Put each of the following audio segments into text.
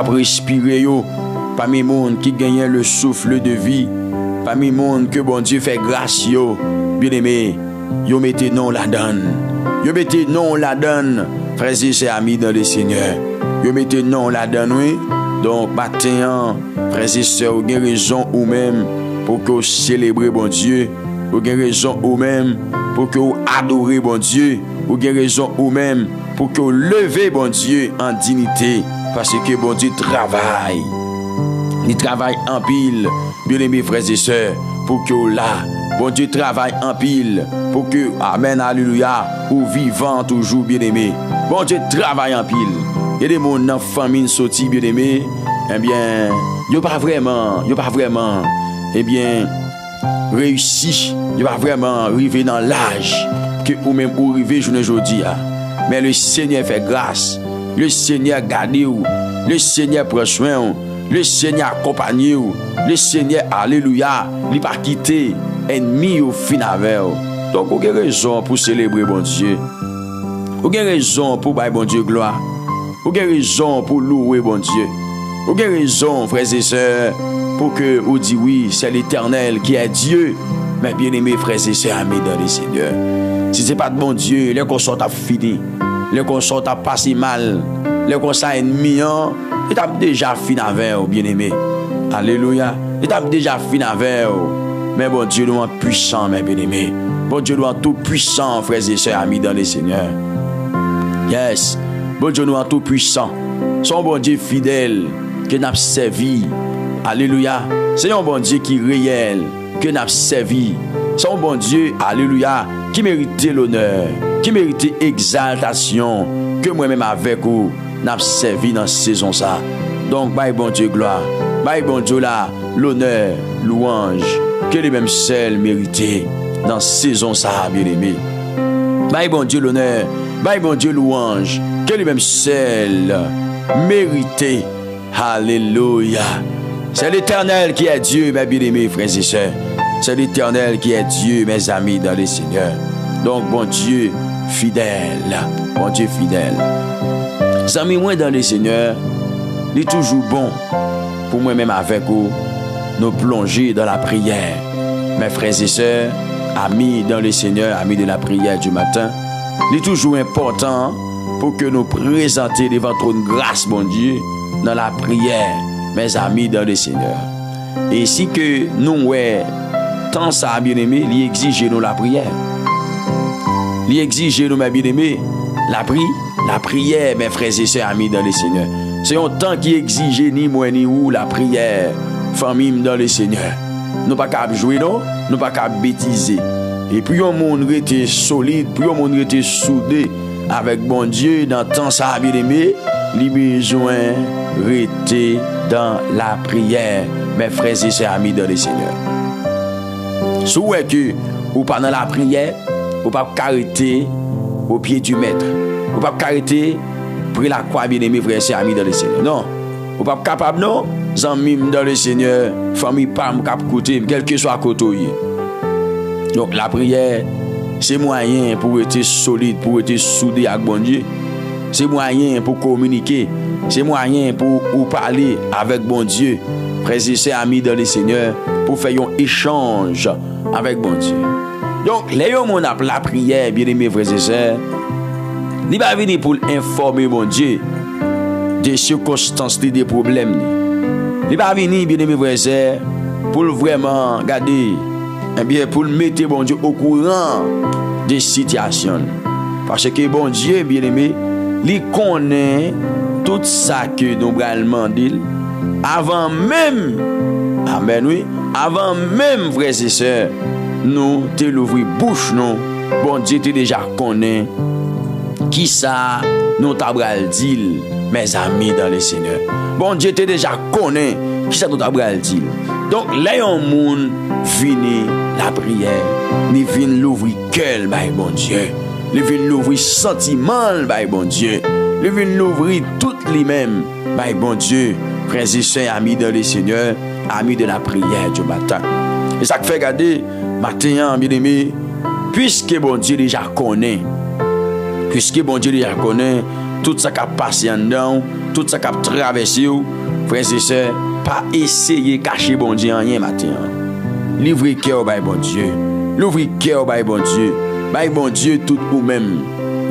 pour respirer yo, parmi monde qui gagne le souffle de vie, parmi monde que bon Dieu fait grâce yo, bien-aimé, yo mettez non la donne. Yo mettez non la donne, frères et sœurs amis dans le Seigneur. Yo mettez non la donne, oui. Donc matin, frères et sœurs, vous avez raison ou même pour que vous célébrez bon Dieu. Vous avez raison ou même pour que vous adorez bon Dieu. Vous avez raison ou même pour que vous levez bon Dieu en dignité. Parce que bon Dieu travaille. Il travaille en pile, bien aimés frères et sœurs, pour que vous là. Bon Dieu travaille en pile pour que, amen, alléluia, ou vivant toujours, bien aimé. Bon Dieu travaille en pile. Il y a des gens dans la famille sorti, bien aimé. Eh bien, il n'y a pas vraiment, eh bien, réussi. Il n'y a pas vraiment arrivé dans l'âge que ou même ou arrivé aujourd'hui. Mais le Seigneur fait grâce. Le Seigneur garde vous. Le Seigneur prend soin. Le Seigneur accompagne vous. Le Seigneur, alléluia, il pas quitté ennemi au fin avec vous. Donc, vous avez raison pour célébrer bon Dieu. Vous avez raison pour bailler bon Dieu gloire. Vous avez raison pour louer bon Dieu. Vous avez raison, frères et sœurs, pour que vous dites oui, c'est l'Éternel qui est Dieu. Mais bien aimés, frères et sœurs, amis dans le Seigneur. Si ce n'est pas de bon Dieu, les consorts ont fini. Les consorts ont passé mal. Les consorts ennemis, ils ont déjà fini avec vous, bien aimés. Alléluia. Ils ont déjà fini avec vous. Mais bon Dieu nous rend puissant, mes bien aimés. Bon Dieu nous rend tout puissant, frères et sœurs, amis dans le Seigneur. Yes. Bon Dieu nous rend tout puissant. Son bon Dieu fidèle que nous avons servi. Alléluia. C'est un bon Dieu qui est réel que nous avons servi. C'est un bon Dieu, alléluia, qui mérite l'honneur, qui mérite exaltation, que moi-même avec vous, nous avons servi dans cette saison. Donc, bye bon Dieu, gloire. Bye bon Dieu, là, l'honneur, louange, que les mêmes seuls méritent dans cette saison, bien aimé. Bye bon Dieu, l'honneur. Bye bon Dieu, louange, que les mêmes seuls méritent. Alléluia. C'est l'Éternel qui est Dieu, mes bien-aimés, frères et sœurs. C'est l'Éternel qui est Dieu, mes amis, dans le Seigneur. Donc, bon Dieu fidèle. Bon Dieu fidèle. Amis, moi, dans le Seigneur, il est toujours bon pour moi-même avec vous, nous plonger dans la prière. Mes frères et sœurs, amis dans le Seigneur, amis de la prière du matin, il est toujours important pour que nous présentions devant ton grâce, bon Dieu, dans la prière, mes amis dans le Seigneur. Et si que nous, ouais, tant ça, bien aimé, il exige nous la prière. Il exige nous, mes bien-aimés, la prière, mes frères et sœurs, amis dans le Seigneur. C'est un temps qui exige ni moi ni vous la prière, famille dans le Seigneur. Nous pas qu'à jouer, non? Nous pas qu'à bêtiser. Et puis on monde rester solide, puis on monde rester soudé avec bon Dieu dans temps ça, bien aimé, il besoin rester dans la prière, mes frères et sœurs, amis dans le Seigneur. Souhait que ou pas dans la prière, ou pas arrêter au pied du maître, ou pas arrêter pour la croix, bien aimé, frères et sœurs, amis dans le Seigneur. Non, ou pas capable, non, amis dans le Seigneur, famille pas cap côté, quel que soit côté. Donc la prière, c'est moyen pour être solide, pour être soudé avec bon Dieu. C'est moyen pour communiquer, c'est moyen pour parler avec bon Dieu, frères et sœurs, amis dans le Seigneur, pour faire un échange avec bon Dieu. Donc, les gens qui ont la prière, bien aimés frères et sœurs, ils ne sont pas venus pour informer bon Dieu des circonstances, des problèmes. Ils ne sont pas venus, bien aimés frères et sœurs, pour vraiment regarder, eh bien, pour mettre bon Dieu au courant des situations. Parce que bon Dieu, bien aimé, il connaît tout ça que nous allons demander avant même, amen, oui, avant même, frères et sœurs, nous te l'ouvrir bouche, non, bon Dieu te déjà connaît qui ça nous t'abral dit, mes amis dans le Seigneur. Bon Dieu te déjà connaît qui ça nous t'abral dit. Donc, là, un monde vini la prière, il vient l'ouvrir cœur, bon Dieu. Il vient l'ouvrir sentiment, bon Dieu. Il vient l'ouvrir tout lui-même, bon Dieu. Frères et sœurs, amis dans le Seigneur, amis de la prière du matin. Et ça fait garder, matin, bien aimé, puisque bon Dieu déjà connaît, tout ça qui a passé en dedans, tout ça qui a traversé, frères et sœurs, pas essayer de cacher bon Dieu rien matin. Livrez cœur by bon Dieu. L'ouvrir cœur by bon Dieu. By bon Dieu tout ou même.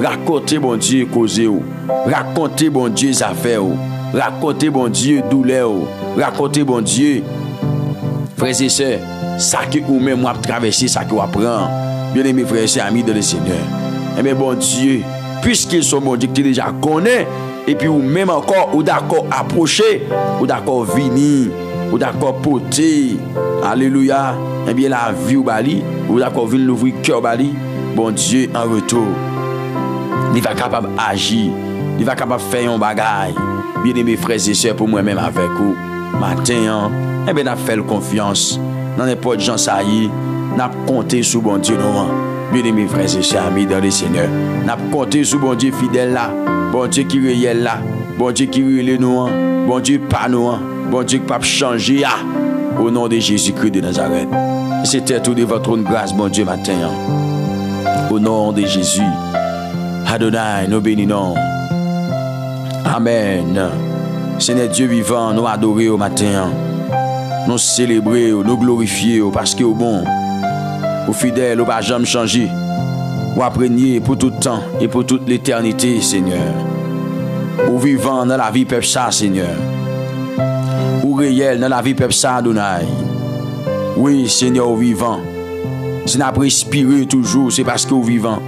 Racontez bon Dieu causer ou. Racontez bon Dieu affaires ou. Racontez bon Dieu douleur ou. Racontez bon Dieu. Frères et sœurs, ça que ou même moi traverser, ça que vous apprend. Bien aimés frères et sœurs, amis de le Seigneur. Eh bien bon Dieu, puisqu'ils sont bon Dieu que tu déjà connais, et puis ou même encore, ou d'accord approcher, ou d'accord venir, ou d'accord porter, alléluia, eh bien la vie ou bali, ou d'accord venir l'ouvrir cœur bali, bon Dieu en retour, il va capable d'agir, il va capable de faire un bagage, bien aimés frères et sœurs, pour moi-même avec vous, matin, eh bien, n'a fait confiance, dans n'importe gens ça y est, n'a compté sur bon Dieu, non. Bien aimés frères et sœurs, amis dans le Seigneur, n'a compté sur bon Dieu fidèle là, bon Dieu qui réel là, bon Dieu qui réel nous, bon Dieu pas nous, bon Dieu qui pas changer au nom de Jésus-Christ de Nazareth. C'était tout de votre grâce, bon Dieu matin. Au nom de Jésus, Adonai, nous bénissons. Amen. Seigneur Dieu vivant, nous adorer au matin, nous célébrer, nous glorifier parce que au bon. Au fidèle, au pas jamais changer. Ou appreniez pour tout le temps et pour toute l'éternité, Seigneur. Ou vivant dans la vie peuple ça, Seigneur. Ou réel dans la vie peuple ça, Adonai. Oui, Seigneur, au vivant. Si nous respirons toujours, c'est parce qu'au vivant.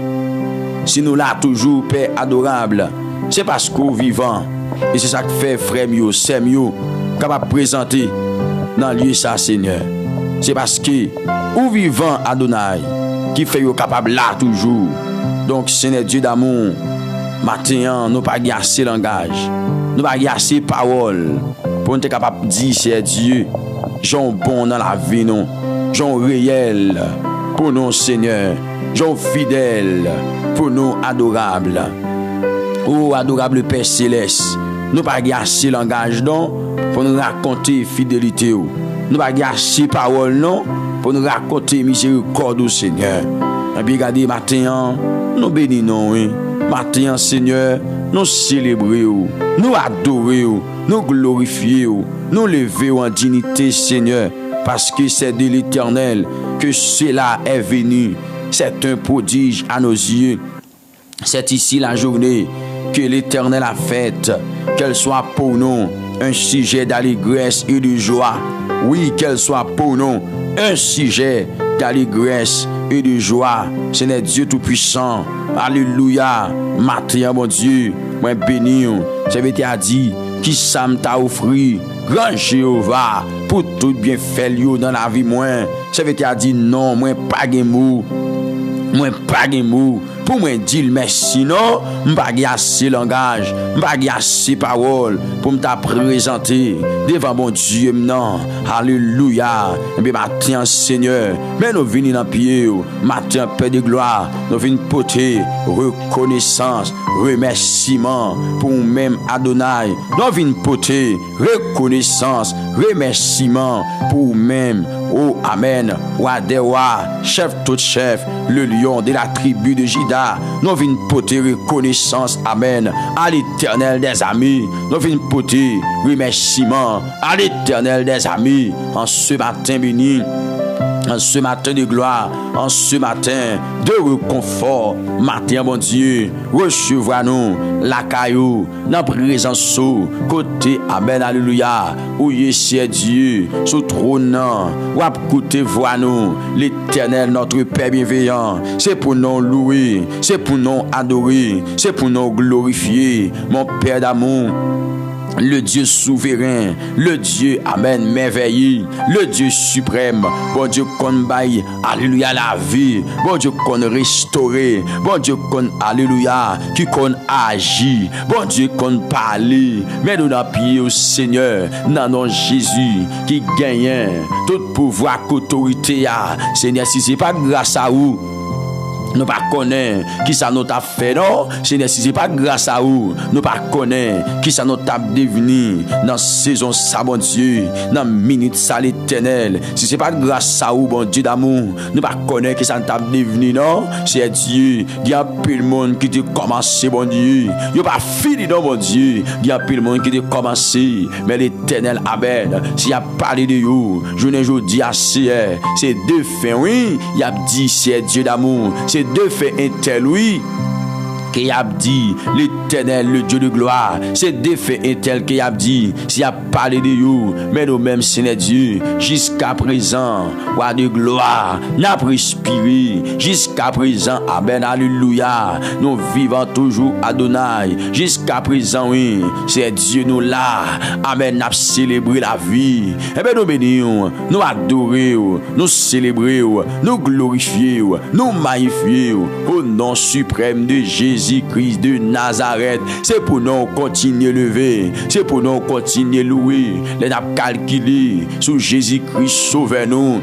Si nous là toujours, Père adorable, c'est parce qu'au vivant. Et c'est ça que fait frère mieux, c'est mieux, capable de présenter dans le lieu ça, Seigneur. C'est parce que ou vivant Adonai qui fait capable là toujours. Donc Seigneur Dieu d'amour, matin nous pas assez langage, nous pas assez parole pour nous être capable de dire c'est Dieu, Jean bon dans la vie non, Jean réel pour nous Seigneur, Jean fidèle pour nous adorable. Oh adorable Père céleste, nous pas assez langage non pour nous raconter fidélité. Nous pas assez parole non pour nous raconter miséricorde au Seigneur. Et puis regardez matin, nous bénissons, matin Seigneur, nous célébrons, nous adorons, nous glorifions, nous levons en dignité Seigneur, parce que c'est de l'Éternel que cela est venu. C'est un prodige à nos yeux. C'est ici la journée que l'Éternel a faite, qu'elle soit pour nous un sujet d'allégresse et de joie. Oui, qu'elle soit pour nous un sujet d'allégresse et de joie. Seigneur Dieu Tout-Puissant, alléluia, matin, mon Dieu, moi béni, c'est à dire, qui ça t'a offert, grand Jéhovah, pour tout bien fait dans la vie, moi, c'est à dire, non, moi pas de mots, moi pas de mots. Pour moi dire merci non, m'pas assez langage, m'pas assez parole pour me présenter devant mon Dieu non. Alléluia. Et bien matin Seigneur, mais nous venons dans pied, matin Père de gloire, nous venons porter reconnaissance, remerciement pour même Adonai. Nous venons porter reconnaissance, remerciement pour même oh amen, roi des rois, chef tout chef, le lion de la tribu de Juda. Nous venons porter reconnaissance, amen, à l'Éternel des amis. Nous venons porter remerciement à l'Éternel des amis en ce matin béni. En ce matin de gloire, en ce matin de réconfort, matin mon Dieu, recevra-nous la caillou, dans présence côté, amen, alléluia, où c'est Dieu, sous trône, ou à côté voix nous, l'Éternel notre Père bienveillant, c'est pour nous louer, c'est pour nous adorer, c'est pour nous glorifier, mon Père d'amour. Le Dieu souverain, le Dieu, amen, merveilleux, le Dieu suprême, bon Dieu qu'on baille, alléluia, la vie, bon Dieu qu'on restaure, bon Dieu qu'on, alléluia, qui qu'on agit, bon Dieu qu'on parle, mais nous n'avons pied au Seigneur, dans nom Jésus, qui gagne tout pouvoir, qu'autorité, Seigneur, si c'est pas grâce à vous, nous pas connaître qui ça nous t'a fait non Seigneur si c'est pas grâce à vous nous pas connaître qui ça nous t'a devenu dans saison ça bon Dieu dans minute ça l'éternel si c'est pas grâce à vous bon Dieu d'amour nous pas connaître qui ça nous t'a devenu non c'est Dieu il y a plus de monde qui te commencé bon Dieu il pas fini non bon Dieu il y a plus de monde qui te commencé mais l'éternel amen s'il a parlé de vous je ne dis à c'est deux fins oui il a dit c'est Dieu d'amour c'est deux faits un tel oui qui a dit l'éternel le Dieu de gloire c'est deux faits un tel qui a dit s'il a parlé de vous mais nous-mêmes Seigneur Dieu jusqu'à présent roi de gloire n'a respiré jusqu'à présent amen alléluia nous vivons toujours Adonai jusqu'à présent oui c'est Dieu nous là amen n'a célébré la vie et bien nous bénissons nous adorons nous célébrons nous glorifions nous magnifions au nom suprême de Jésus-Christ de Nazareth. C'est pour nous continuer lever, c'est pour nous continuer louer, les n'a calculé sur Jésus-Christ sauvez-nous.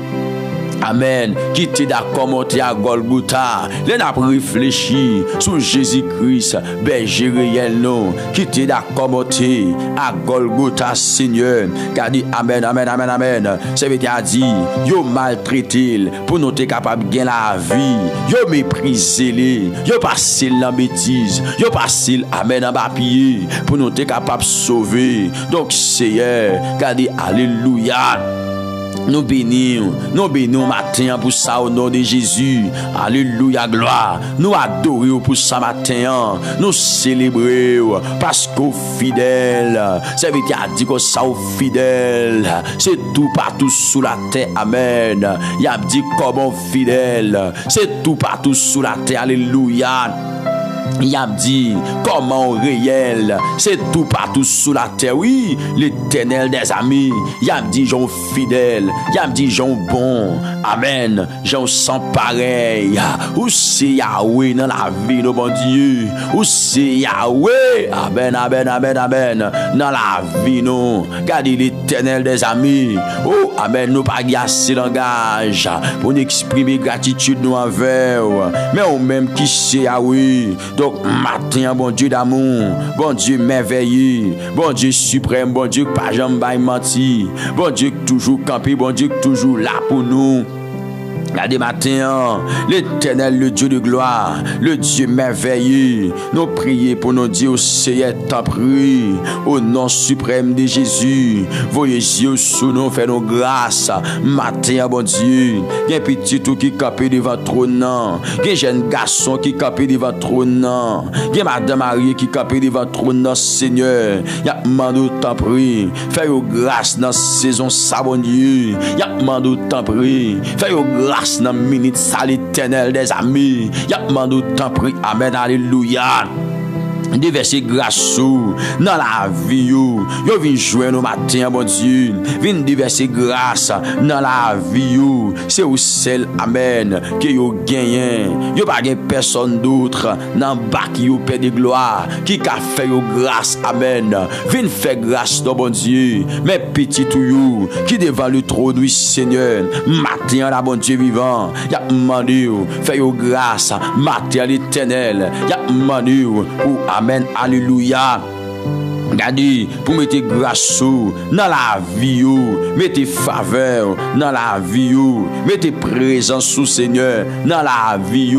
Amen. Qui t'est d'accord monter à Golgotha. Les n'a réfléchi sur Jésus-Christ, berger réel non. Qui t'est d'accord monter à Golgotha Seigneur. Car dit amen, amen, amen, amen. Ça veut dire dit, yo maltraité pour nous être capable de gagner la vie. Yo méprisé les, yo passé la bêtise, yo passé amen en papier pour nous être capable de sauver. Donc Seigneur, car dit alléluia. Nous bénissons matin pour ça au nom de Jésus. Alléluia, gloire. Nous adorons pour ça matin. Nous célébrons parce qu'au fidèle. Ça veut dire que ça au fidèle. C'est tout partout sous la terre. Amen. Il a dit comment fidèle. C'est tout partout sous la terre. Alléluia. Il a dit comment réel, c'est tout partout sous la terre, oui, l'éternel des amis. Il a dit Jean fidèle, il a dit Jean bon, amen, Jean sans pareil. Où c'est Yahweh dans la vie, nos bon Dieu, où c'est Yahweh, amen, amen, amen, amen, dans la vie, nous, regardez l'éternel des amis, oh, amen, nous pas assez langage pour exprimer gratitude nous envers, mais on même qui c'est Yahweh. Donc, matin, bon Dieu d'amour, bon Dieu merveilleux, bon Dieu suprême, bon Dieu pas jamais menti, bon Dieu toujours campé, bon Dieu toujours là pour nous. Regardez matin, l'éternel, le Dieu de gloire, le Dieu merveilleux, nous prions pour nos dieux, Seigneur, t'en prie, au nom suprême de Jésus, voyez Dieu sous nous, fait nos grâces, matin, bon Dieu, il y a un petit tout qui capé devant trône, il y a un jeune garçon qui capé devant trône, il y a Madame Marie qui capé devant trône, Seigneur, il y a mandou t'en prie, fais nos grâces dans saison, ça, bon Dieu, il y a mandou t'en prie, fais nos grâces dans minute ça l'éternel des amis. Y'a demandé temps pris. Amen. Alléluia. Déverser grâce dans la vie yo vient jouer nos matins bon Dieu vient déverser grâce dans la vie yo c'est au seul amen que yo gagné yo pas gain personne d'autre dans bac yo paix de gloire qui a fait yo grâce amen vient faire grâce dans bon Dieu mais petit tout yo qui devant le trône du Seigneur matin la bon Dieu vivant y a demandé faire yo grâce matin l'éternel y a demandé pour amen, alléluia. Regardez, pour mettre grâce dans la vie, mettez faveur dans la vie, mettez présence sous Seigneur dans la vie,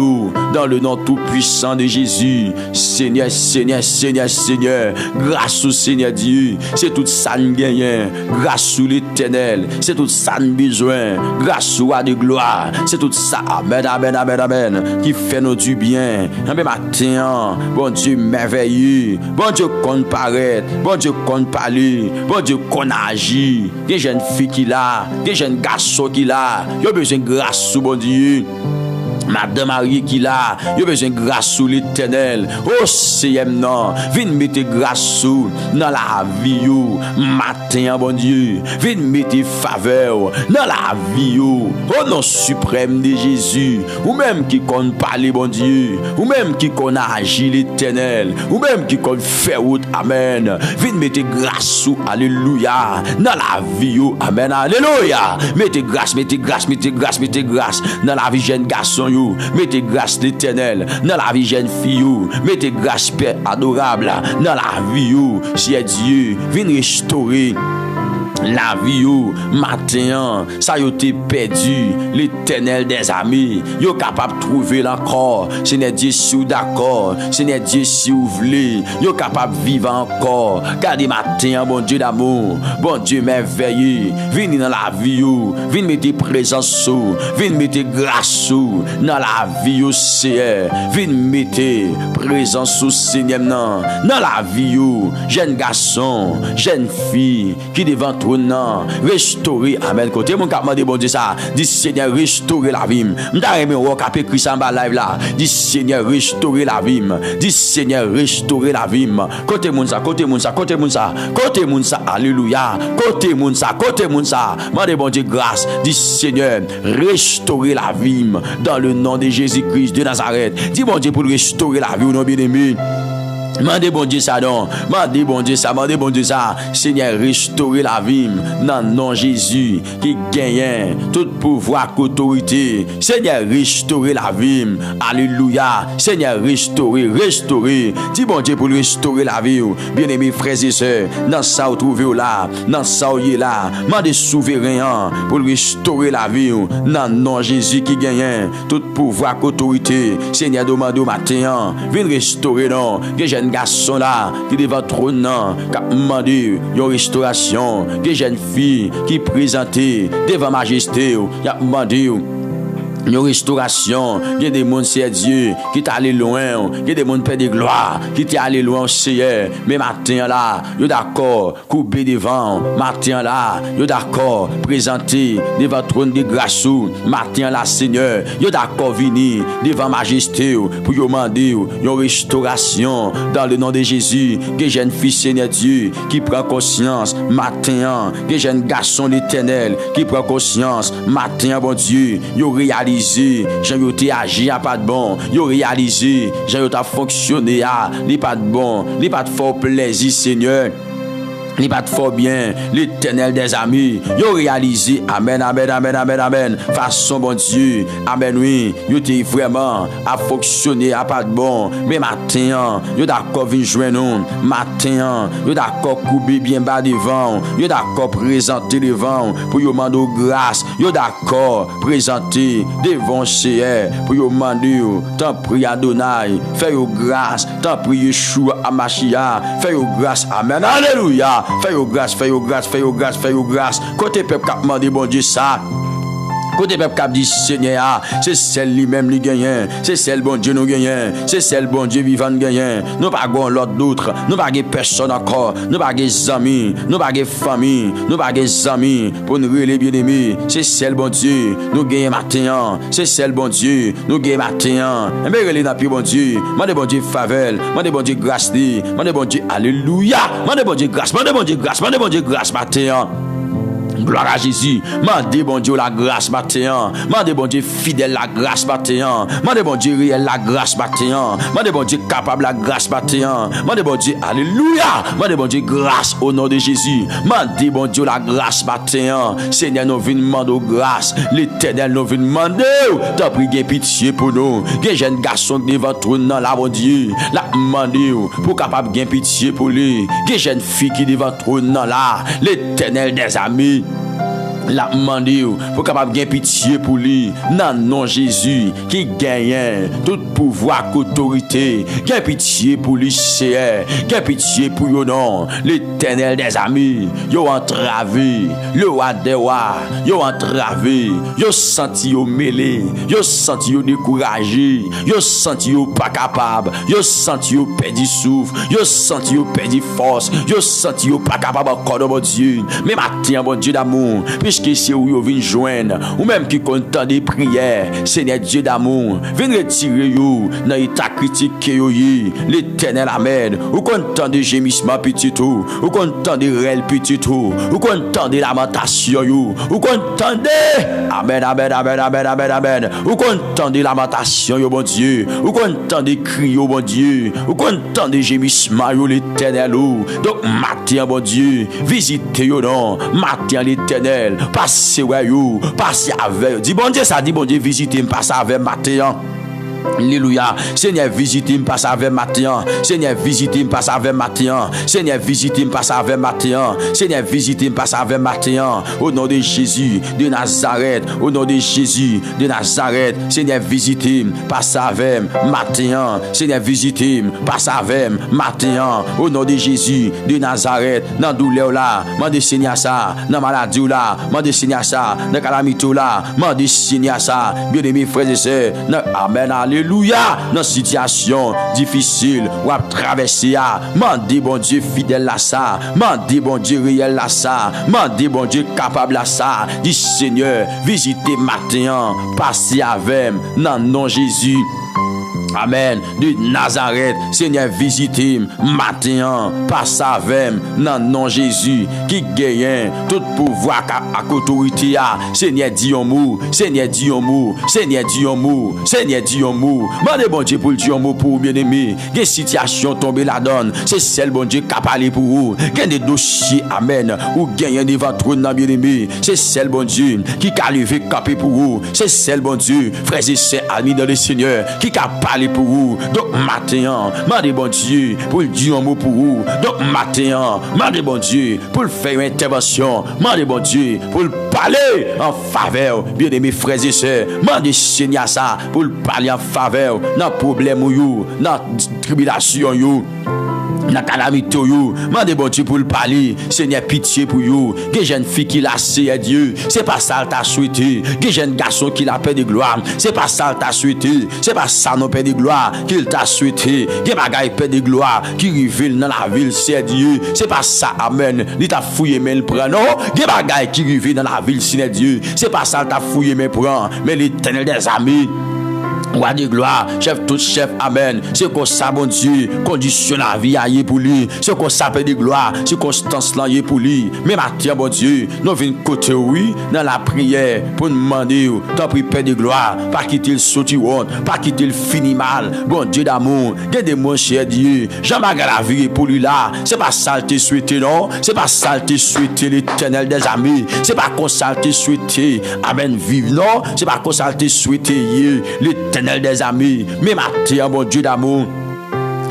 dans le nom tout puissant de Jésus. Seigneur, Seigneur, Seigneur, Seigneur, grâce au Seigneur Dieu, c'est tout ça nous gagnons. Grâce au l'Éternel, c'est tout ça nous besoin. Grâce au roi de gloire, c'est tout ça, amen, amen, amen, amen, qui fait nous du bien. Amen, matin, bon Dieu merveilleux, bon Dieu qu'on paraît. Bon Dieu qu'on parle, bon Dieu qu'on agit. Des jeunes filles qui là, des jeunes garçons qui là, ils ont besoin de grâce, bon Dieu. Madame Marie qui là, il a besoin de grâce sous l'Éternel. Oh Seigneur, non, viens mettre grâce dans la vie, matin, bon Dieu. Viens mettre faveur dans la vie, au nom suprême de Jésus. Ou même qui compte parler, bon Dieu. Ou même qui compte agir l'Éternel. Ou même qui compte faire route, amen. Viens mettre grâce, alléluia, dans la vie, amen, alléluia. Mettez grâce, mettez grâce, mettez grâce, mettez grâce dans la vie, jeune garçon, ou, mettez grâce l'Éternel dans la vie jeune fille ou, mettez grâce Père adorable dans la vie ou, si Dieu vient restaurer la vie ou matin ça yo t'es perdu l'Éternel des amis yo capable trouver encore Seigneur Dieu si ou d'accord Seigneur Dieu si ou voulez yo capable vivre encore gardez matin bon Dieu d'amour bon Dieu merveilleux venez dans la vie ou venez mettre présence sous venez mettre grâce sous dans la vie ou Seigneur venez mettre présence sous Seigneur dans la vie ou jeune garçon jeune fille qui devant non, restaurer, amen. Côté mon cap demandé bon Dieu ça, dit Seigneur restaurer la vie. M'ta aimé on cap écrit ça en bas live là, dit Seigneur restaurer la vie. Dit Seigneur restaurer la vie. Côté moun ça, côté moun ça, côté moun ça, côté moun ça, alléluia. Côté moun ça, côté moun ça. Mandez bon Dieu grâce, dit Seigneur restaurer la vie dans le nom de Jésus-Christ de Nazareth. Dis bon Dieu pour restaurer la vie, non bien-aimé. Mandez bon Dieu ça donc, mandez bon Dieu ça, mandez bon Dieu ça. Seigneur restaurer la vie dans le nom Jésus qui gagne tout pouvoir qu'autorité. Seigneur restaurer la vie. Alléluia. Seigneur restaurer. Dis bon Dieu pour restaurer la vie. Bien-aimés frères et sœurs, dans ça vous trouvez là, dans ça vous est là. Mandez souverain pour restaurer la vie dans le nom Jésus qui gagne tout pouvoir qu'autorité. Seigneur demande au matin, viens restaurer non. Que jeune garçon là qui devant trône qui a demandé une restauration, des jeunes filles qui présentaient devant majesté, qui a demandé une restauration. Il y a des gens, c'est Dieu, qui t'a allé loin. Il y a des gens, Père de gloire, qui t'a allé loin, Seigneur. Mais matin là, il est d'accord, couper devant. Matin là, il est d'accord, présenter devant trône de grâce. Matin là, Seigneur, il est d'accord, venir devant majesté pour demander une restauration dans le nom de Jésus. Que jeune fille, Seigneur Dieu, qui prend conscience. Matin, que jeune garçon l'Éternel, qui prend conscience. Matin, bon Dieu, il réalise. Jean yo te agi a pas de bon, yo réalisé, Jean yo ta fonctionné a, li pas de bon, li pas de fort plaisir Seigneur. Il pas fort bien, l'Éternel des amis, yo réalisé, amen, amen, amen, amen, amen, façon bon Dieu, amen, oui, yo te vraiment à fonctionner, à pas de bon, mais matin, yo d'accord vin joindre nous, matin, yo d'accord couper bien bas devant, yo d'accord présenter devant, pour yo demander grâce, yo d'accord présenter devant Seigneur, pour yo demander, tant prie Adonai, fais yo grâce, tant prie Yeshua Amashia, fais yo grâce, amen, alléluia. Fais au grâce, fais au grâce, fais au grâce, fais au grâce. Côté peuple qui a demandé bon Dieu ça. Côté peuple qui a dit Seigneur, c'est celle lui-même qui gagne, c'est celle bon Dieu nous gagne, c'est celle bon Dieu vivant gagne. Nous pas gon l'autre d'autre, nous pas de personne encore, nous pas de amis, nous pas de famille, nous pas de amis pour nous les bien-aimés. C'est celle bon Dieu nous gagne matin, c'est celle bon Dieu nous gagne matin. Et bien relé dans bon Dieu, mandez bon Dieu faveur, mandez bon Dieu grâce, mandez bon Dieu alléluia, mandez bon Dieu grâce, mandez bon Dieu grâce, mandez bon Dieu grâce matin. Gloire à Jésus. Mandez bon Dieu la grâce matin. Mandez bon Dieu fidèle la grâce matin. Mandez bon Dieu réel la grâce matin. Mandez bon Dieu capable la grâce matin. Mandez bon Dieu alléluia. Mandez bon Dieu grâce au nom de Jésus. Mandez bon Dieu la grâce matin. Seigneur nous vient demander grâce. L'Éternel nous vient demander. T'as pris pitié pour nous. Que jeune garçon devant trône dans la bon Dieu. La demander pour capable gain pitié pour lui. Que jeune fille qui devant trône dans la l'Éternel des amis. La demandé pour capable gagner pitié pour lui dans nom Jésus qui gagne tout pouvoir autorité gagne pitié pour lui c'est gagne pitié pour yo non l'Éternel des amis yo entravé le roi des rois yo entravé yo senti yo mêlé yo senti yo découragé yo senti yo pas capable yo senti yo perdu souffle yo senti yo perdu force yo senti yo pas capable encore de mon Dieu mais matin bon Dieu d'amour puisque c'est où vous venez joindre ou même qui content des prières Seigneur Dieu d'amour venez retirer vous dans l'état critique l'Éternel amen ou content de gémissement petit tout ou content de réel petit tout ou content de lamentation ou content de amen amen amen amen amen amen ou content de lamentation bon Dieu ou content de cris bon Dieu ou content de gémissement l'Éternel donc matin bon Dieu visitez non matin l'Éternel passez ouais yo, passez avec. Dis bon Dieu ça, dit bon Dieu visitez, passez avec matin. Alléluia. Seigneur, visitez me passe avec matin. Seigneur, visitez me passe avec matin. Seigneur, visitez me passe avec matin. Seigneur, visitez me passe avec matin. Au nom de Jésus de Nazareth. Au nom de Jésus de Nazareth. Seigneur, visitez me passe avec matin. Seigneur, visitez me passe avec matin. Au nom de Jésus de Nazareth. Dans douleur là, mande Seigneur ça. Dans maladie là, mande Seigneur ça. Dans calamité là, mande Seigneur ça. Bien-aimés frères et sœurs. Amen. Alléluia. Dans situation difficile ou à traverser, mandez bon Dieu fidèle à ça, mandez bon Dieu réel à ça, mandez bon Dieu capable à ça. Dis Seigneur, visitez matin, passez avec dans nom Jésus. Amen. De Nazareth, Seigneur, visitez matin, passe avec dans nom Jésus qui gagne tout pouvoir à autorité. Seigneur, dis un mot, Seigneur, dis un mot, Seigneur, dis un mot, Seigneur, dis un mot. Mandez bon Dieu pour dire un mot pour bien-aimé. Quelle situation tomber la donne, c'est celle bon Dieu qui a parlé pour vous. Quel des dossiers, amen, ou gagne devant trône bien-aimé. C'est celle bon Dieu qui a levé capé pour vous. C'est celle bon Dieu, frères et sœurs, amis dans le Seigneur, qui a parlé pour vous. Donc matin, mandez bon Dieu pour dire un mot pour vous. Donc matin, mandez bon Dieu pour faire une intervention. Mandez bon Dieu pour parler en faveur. Bien-aimés frères et sœurs, mandez Seigneur ça pour parler en faveur dans problème ou dans tribulation you. La calamité you, mandez bon Dieu pour le parler. Seigneur, pitié pour you. Que jeune fille qui l'a c'est Dieu, c'est pas ça t'a souhaité. Que jeune garçon qui l'a paix de gloire, c'est pas ça t'a souhaité. C'est pas ça non paix de gloire qu'il t'a souhaité. Que bagaille paix de gloire qui révèle dans la ville c'est Dieu. C'est pas ça, amen. Il t'a fouillé mais le prend non. Que bagaille qui révèle dans la ville c'est Dieu. C'est pas ça t'a fouillé mais prend, mais l'Éternel des amis. Roi de gloire, chef tout chef, amen. C'est comme ça, bon Dieu, condition la vie à y pour lui. C'est comme ça, paix de gloire, circonstance là y pour lui. Mais maintenant, bon Dieu, nous venons côté oui, dans la prière, pour nous demander, tant pis, paix de gloire, pas quitter le sauti honte, pas quitter le fini mal. Bon Dieu d'amour, gardez mon cher Dieu, jamais la vie pour lui là. C'est pas ça te souhaité, non? C'est pas ça te souhaité, l'Éternel des amis. C'est pas comme ça te souhaité, amen, vive, non? C'est pas comme ça te souhaité, l'Éternel des amis, mais matin, bon Dieu d'amour,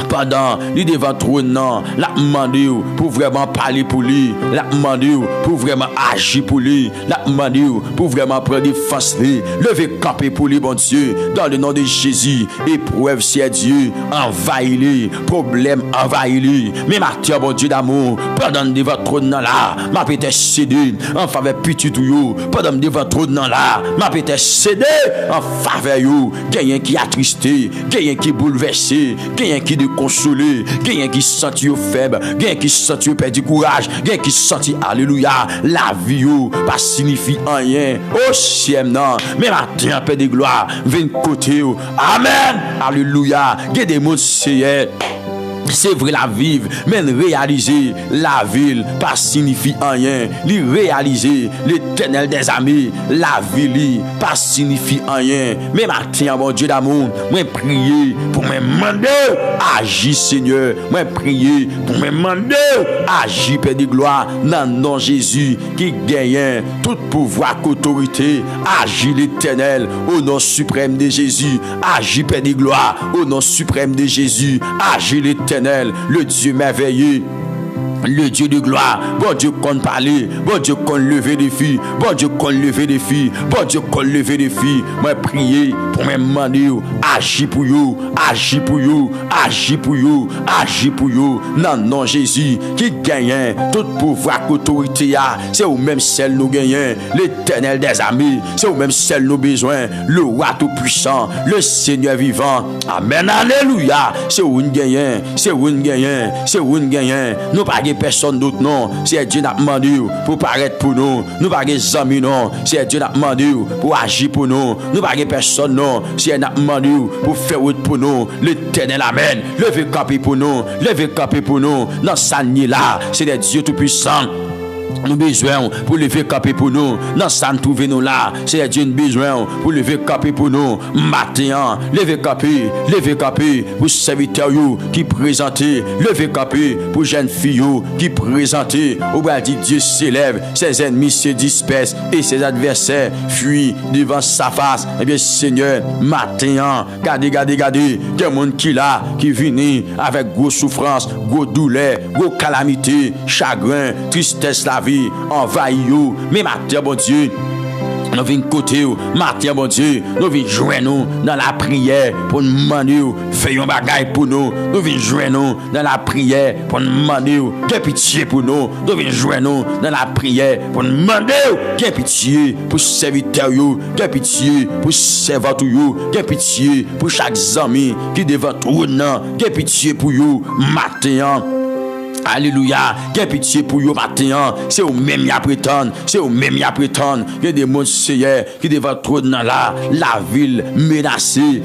pendant lui devant trône, la demandé pour vraiment parler pour lui, la demandé pour vraiment agir pour lui, la demandé pour vraiment prendre défense lui, lever camper pour lui, bon Dieu, dans le nom de Jésus. Épreuve c'est Dieu, envahit lui, problème envahit lui, mais matin, bon Dieu d'amour, pendant devant trône là, m'a peut-être cédé en faveur petit tout, pendant devant trône là, m'a peut-être cédé en faveur you, quelqu'un qui attristé, quelqu'un qui bouleversé, quelqu'un qui consolé, quelqu'un qui senti faible, quelqu'un qui senti perdu courage, quelqu'un qui senti alléluia, la vie pas signifie rien. Oh ciel non, mais matin paix de gloire, vient côté. Amen. Alléluia. Que des mots c'est c'est vrai la vivre, mais réaliser la ville pas signifie rien. Li réaliser l'Éternel des amis, la ville pas signifie rien. Mais matin, mon Dieu d'amour, moi prier pour me demander, agis Seigneur, moi prier pour me demander, agis Père de gloire, dans le nom de Jésus qui gagne tout pouvoir qu'autorité, agis l'Éternel au nom suprême de Jésus, agis Père de gloire au nom suprême de Jésus, agis l'Éternel, le Dieu merveilleux, le Dieu de gloire. Bon Dieu qu'on parler, bon Dieu qu'on lever des filles, bon Dieu qu'on lever des filles, bon Dieu qu'on lever des filles. Moi prier pour me demander, agis pour vous, agis pour vous, agis pour vous, agis pour vous. Non, non, Jésus qui gagne tout pouvoir qu'autorité a, c'est ou même celle nous gagnons, l'Éternel des amis, c'est ou même celle nous besoin, le roi tout puissant, le Seigneur vivant. Amen, alléluia. C'est où nous gagnons, c'est où nous gagnons, c'est où nous gagnons. Nous pas personne d'autre non, c'est Dieu n'a demandé pour paraître pour nous. Nous pas des amis non, c'est Dieu n'a demandé pour agir pour nous. Nous pas personne non, c'est Dieu n'a demandé pour faire route pour nous. L'Éternel amen. Levez camper pour nous, levez camper pour nous. Dans sa nuit là, c'est des dieux tout puissants. Nous besoin pour lever camper pour nous. Dans ça nous trouver nous là. C'est Dieu nous besoin pour lever camper pour nous. Matin, lever camper pour serviteurs qui présentent. Lever camper pour jeunes filles qui présentent. Au bas dit Dieu s'élève, ses ennemis se dispersent et ses adversaires fuient devant sa face. Eh bien Seigneur, matin, regardez, il y a des gens qui là, qui viennent avec gros souffrance, gros douleur, gros calamité, chagrin, tristesse la vie. Envahis vous, mais matin, bon Dieu, nous venons côté, matin, bon Dieu, nous venons joindre dans la prière pour nous demander, faisons bagaille pour nous, nous venons joindre dans la prière pour nous demander, qu'il y ait pitié pour nous, nous venons joindre dans la prière pour nous demander, qu'il y ait pitié pour serviteurs, qu'il y ait pitié pour servants, qu'il y ait pitié pour chaque ami qui devant trône, qu'il y ait pitié pour vous, matin. Alléluia, quelle pitié pour vous matin, c'est au même y a prétendre, c'est au même y a prétendre, il y a des monseigneurs qui devant trop dans la ville menacée,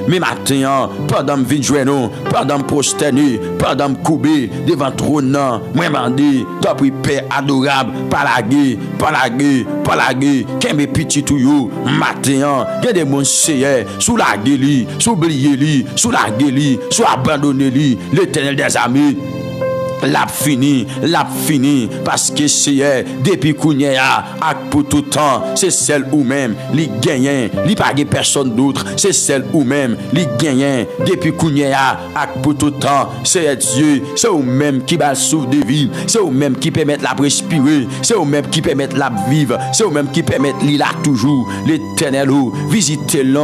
mais matin, pendant me vinn jouer nous, pendant me prosterner, pendant me couper devant trop non, moi mandé, toi pris père adorable, pas la guerre, qu'est mes petits tout you, matin, il y a des monseigneurs sous la gueule, sous oublier li, sous la gueule, sous abandonner li, l'Éternel des amis. L'a fini, parce que c'est depuis Kounia, pour tout temps, c'est celle ou même, li gagnant, li pas personne d'autre, c'est celle ou même, li gagnant, depuis Kounia, pour tout temps, c'est Dieu, c'est ou même qui va souffle de vie, c'est ou même qui permet la respirer, c'est ou même qui permet la vivre, c'est ou même qui permet li là toujours, l'Éternel ou, visitez-le,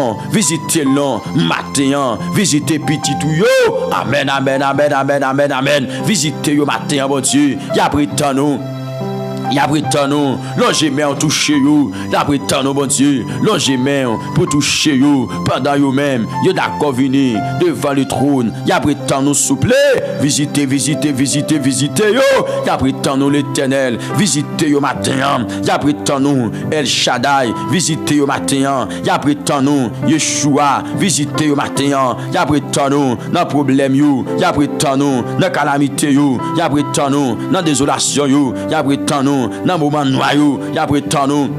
matin, visitez petit tout yo, amen, visitez yo matin, bon Dieu, y a pris tant nous. Il y a prétend nous, l'ongémé en toucher you, il a prétend nous, bon Dieu, l'ongémé pour toucher you, pendant you même, you d'accord venir devant le trône, il y a prétend nous souple, visitez yo, il y a prétend nous l'Éternel, visitez yo matin, il y a prétend nous El Shaddai, visitez yo matin, il y a prétend nous Yeshua, visitez yo matin, il y a prétend nous dans problème you, il y a prétend nous dans calamité you, il y a prétend nous dans désolation you, il y a prétend nous dans moment noyau, y a prétend nous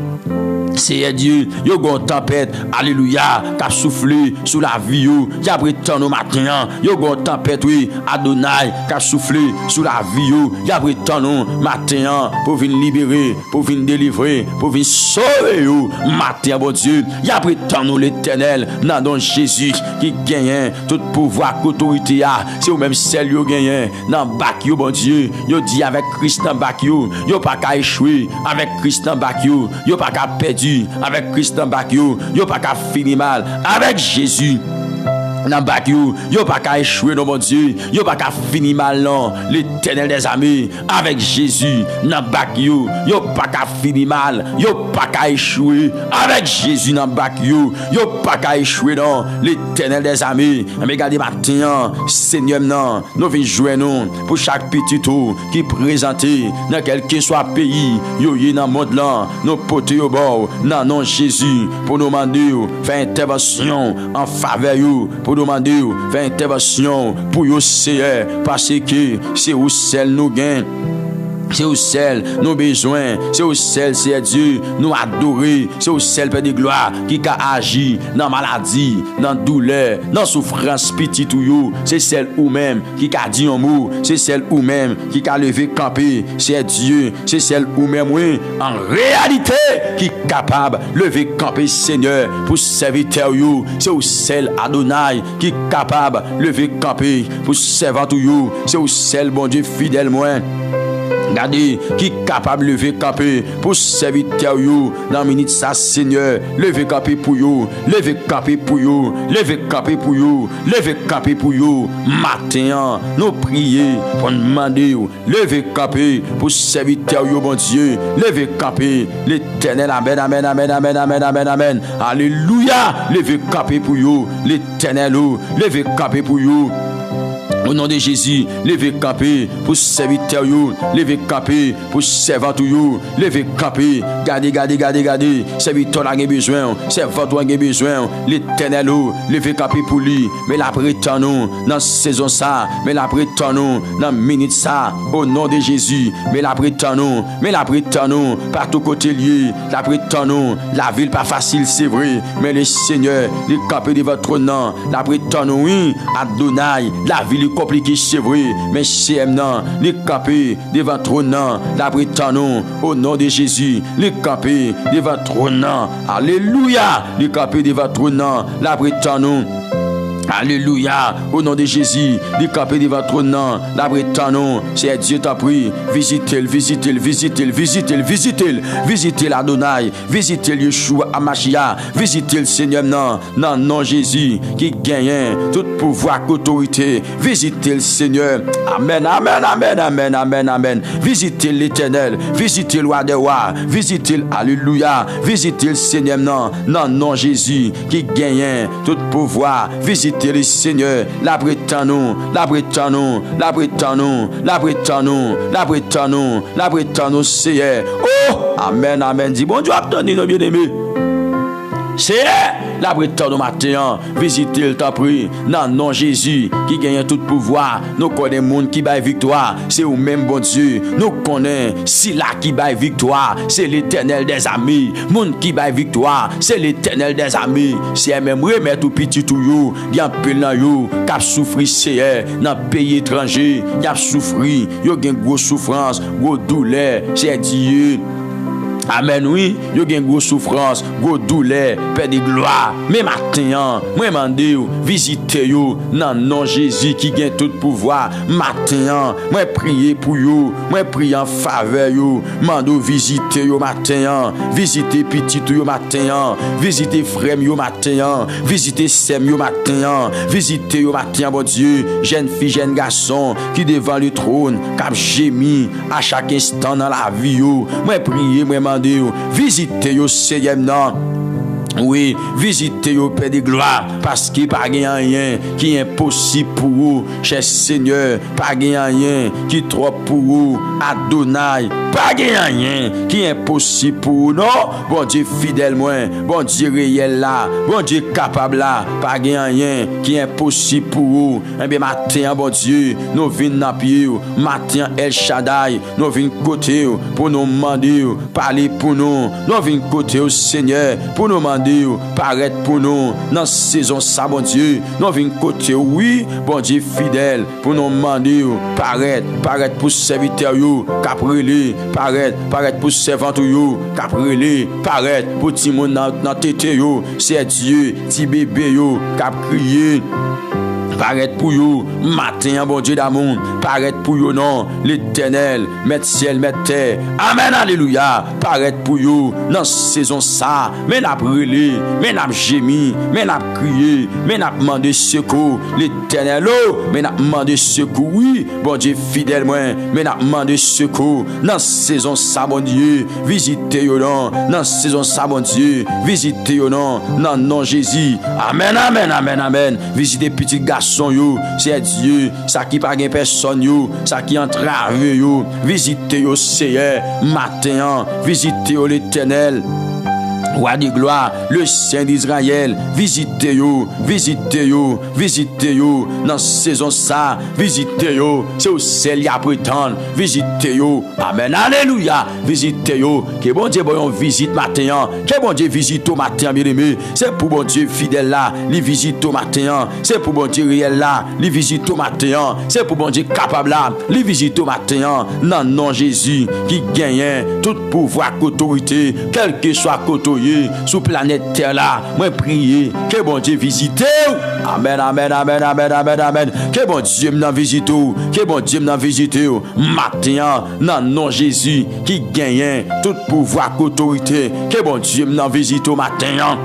c'est Dieu, yo gon tempête, alléluia, qui soufflé sous la vie yo, y a prétend nous matin, yo gon tempête oui, Adonai, qui soufflé sous la vie yo, y a prétend nous matin pour venir libérer, pour venir délivrer, pour venir sauver yo, matin bon Dieu, y a prétend nous l'Éternel, dans don Jésus qui gagne tout pouvoir, autorité a, c'est ou même celle yo gagne dans bac yo bon Dieu, yo dit avec Christ dans bac yo pas qu'à échouer, avec Christ dans bac yo pas qu'à perdre avec Christ en bac yo pas qu'à finir mal avec Jésus dans bac yo pas qu'à échouer non mon Dieu yo pas qu'à finir mal non l'Éternel des armées avec Jésus dans bac yo pas qu'à finir mal yo pas qu'à échouer avec Jésus dans bac yo pas qu'à échouer non l'Éternel des armées mais regardez matin Seigneur non nous venons jouer nous pour chaque petit tour qui présenté dans quel que soit pays yo dans monde là nous porter au bord non non Jésus pour nous demander faire intervention en faveur yo pour demander faire intervention pour yo Seigneur parce que c'est où celle nous gagne. C'est au ciel nos besoins, c'est au ciel c'est Dieu nous adorer, c'est au ciel Père de gloire qui a agi dans maladie, dans douleur, dans souffrance petit ou yo, c'est celle ou même qui a dit un mot, c'est celle ou même qui a levé camper, c'est Dieu, c'est celle ou même oui, en réalité qui est capable lever camper Seigneur pour serviteur yo, c'est au ciel Adonai qui est capable lever camper pour servant yo, c'est au ciel bon Dieu fidèle moi. Regardez, qui est capable de lever camper pour serviteur yo dans minute ça Seigneur, lever camper pour yo, lever camper pour yo, lever camper pour yo, lever camper pour yo. Matin, nous prier pour demander yo, lever camper pour serviteur yo bon Dieu, lever camper l'Éternel amen amen amen amen amen amen amen. Alléluia, lever camper pour yo, l'Éternel lever camper pour yo. Au nom de Jésus, levez camper pour serviteur, levez camper pour servant, levez camper, gardez, serviteur a besoin, servant a besoin, l'Éternel, levez camper pour lui, mais la prétend nous dans saison ça, mais la prétend nous dans minute ça, au nom de Jésus, mais la prétend nous, partout côté lié, la prétend nous, la ville pas facile, c'est vrai, mais le Seigneur, il camper de votre nom, la prétend nous, oui, Adonai, la ville compliqué, c'est vrai, mais c'est maintenant, les camper devant ton nom, la prétendons au nom de Jésus, les camper devant ton nom, alléluia, les camper devant ton nom, la prétendons. Alléluia, au nom de Jésus, les camper devant ton nom, la prétendons, c'est Dieu t'a pris, visitez l'Adonai, visitez Yeshua Amashia, visitez le Seigneur, non Jésus, qui gagne tout pouvoir, autorité, visitez le Seigneur, amen, visitez l'Éternel, visitez le roi des rois, visitez, alléluia, visitez le Seigneur, non Jésus, qui gagne tout pouvoir, visitez le Seigneur, la prétendons, Seigneur. Oh, amen, dis bon Dieu, attendez nos bien-aimés. C'est la prétendons matin, visitez le temps pris, non Jésus, qui gagne tout pouvoir, nous connaissons le monde qui baille victoire, c'est au même bon Dieu, nous connaissons, si là qui baille victoire, c'est l'Éternel des amis, monde qui baille victoire, c'est l'Éternel des amis, c'est même remettre tout petit tout yo, il y a peu dans yo, qui a souffert c'est dans pays étranger, il a souffert, yo gagne grosse souffrance, grosse douleur, c'est Dieu. Amen, oui, yo gen gros souffrance, gros douleur, père de gloire. Mais matin, moi mandé visiter yo dans nom Jésus qui gagne tout pouvoir. Matin, moi prier pour yo, moi prier en faveur yo, mando visiter yo matin, visiter petit yo matin, visiter frère yo matin, visiter sœur yo matin, visiter yo matin bon Dieu, jeune fille, jeune garçon qui devant le trône, cap gémi à chaque instant dans la vie yo. Moi prier, moi visitez yo Seigneur non. Oui, visitez au Père de gloire, parce qu'il n'y a pas rien qui est impossible pour vous, cher Seigneur, pas rien qui est trop pour vous, Adonai, pas rien qui est impossible pour vous, non, bon Dieu fidèle moi, bon Dieu réel là, bon Dieu capable là, pas rien qui est impossible pour vous, et bien matin, bon Dieu, nous venons dans pied, matin El Shaddai, nous venons côté pour nous demander, parler pour nous venons côté au Seigneur, pour nous demander paraître pour nous dans saison ça bon Dieu nous venons côté oui bon Dieu fidèle pour nous demander paraître pour serviteur yo caprele paraître pour servant yo caprele paraître pour ti moun dans tête yo c'est Dieu ti bébé yo cap crier paraître pour vous, matin, bon Dieu d'amour, paraître pour vous, non, l'Éternel, mettre ciel, mettre terre, amen, alléluia, paraître pour vous, dans saison ça, mais n'a brûlé, mais n'a gémi, mais n'a crié, mais n'a demandé secours, l'Éternel, mais n'a demandé secours, oui, bon Dieu fidèle, moi, mais n'a demandé secours, dans saison ça, bon Dieu, visitez vous, non, dans saison ça, bon Dieu, visitez vous, non, non, Jésus, amen, visitez petit garçon, c'est Dieu, ça qui pas gain personne yo, ça qui entrave yo, visitez yo Seigneur matin, visitez yo l'Éternel, roi de gloire, le Saint d'Israël, visitez yo, dans saison ça, visitez yo, c'est au ciel y a prétendre, visitez yo, amen, alléluia, visitez yo, que bon Dieu bon visite matin, que bon Dieu visite au matin, bien aimé, c'est pour bon Dieu fidèle là, li visite au matin, c'est pour bon Dieu réel là, li visite au matin, c'est pour bon Dieu capable là, li visite au matin, non Jésus, qui gagne tout pouvoir, autorité, quel que soit côté sous planète terre là, moi prier que bon Dieu visite. Amen. Que bon Dieu m'en visite, que bon Dieu m'en visite matin dans nom Jésus qui gagne tout pouvoir, autorité. Que bon Dieu m'en visite au matin.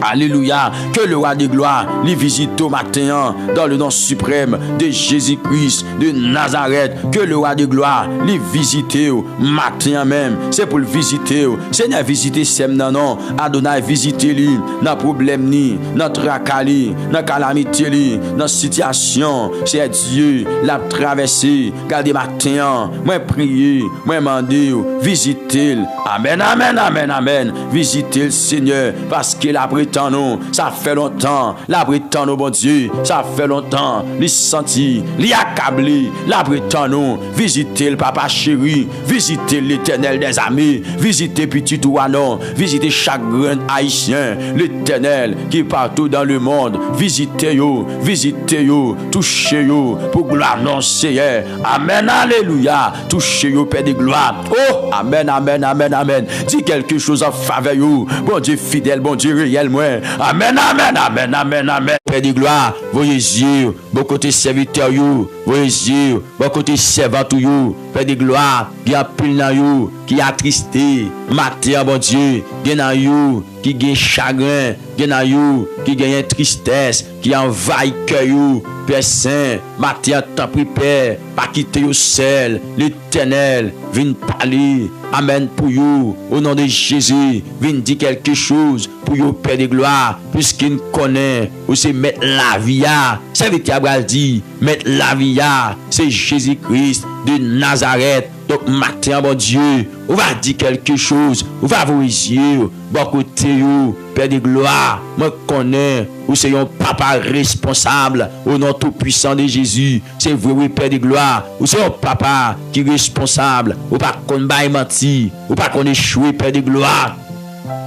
Alléluia. Que le roi de gloire les visite au matin dans le nom suprême de Jésus-Christ de Nazareth. Que le roi de gloire les visite au matin même. C'est pour le visiter. Seigneur, visiter Sem non. Adonai, visiter lui. Dans problème ni, dans tracas li, dans calamité li, dans situation. C'est Dieu l'a traversé. Gardez matin. Moi prier, moi demander, visiter. Amen, amen, amen, amen. Visiter le Seigneur parce qu'il a prétend nous. Ça fait longtemps. La prétend nous, bon Dieu. Ça fait longtemps. Les senti, les accablé. La prétend nous. Visiter le papa chéri. Visiter l'Éternel des amis. Visiter petit Ouanon. Visiter chaque grand haïtien. L'Éternel qui est partout dans le monde. Visitez yo. Visitez yo. Touchez yo. Pour gloire non Seigneur. Amen. Alléluia. Touchez yo, Père de gloire. Oh, amen, amen, amen, amen. Dis quelque chose en faveur yo. Bon Dieu fidèle, bon Dieu réel, moi. Amen, amen, amen, amen, amen. Père de gloire, voyez Dieu, bon côté serviteur you, voyez Dieu, bon côté servant you, Père de gloire, qui a pile dans you, qui a attristé, matin, bon Dieu, qui dans you, qui gagne chagrin, qui dans you, qui gagne tristesse, qui envahit cœur you, Père Saint, matin, t'en prie, Père, pas quitter you seul, l'Éternel, viens parler, amen pour you, au nom de Jésus, viens dire quelque chose pour you, Père de gloire, puisqu'il connaît, ou c'est mettre la vie à, c'est vite Abraham dit, mettre la vie à, c'est Jésus-Christ de Nazareth. Donc matin, bon Dieu, on va dire quelque chose, on va vous dire, bon côté you, Père de gloire, moi connais, ou c'est un papa responsable, au nom tout puissant de Jésus, c'est vrai, oui, Père de gloire, ou c'est un papa qui est responsable, ou pas qu'on baille menti, ou pas qu'on échoue, Père de gloire.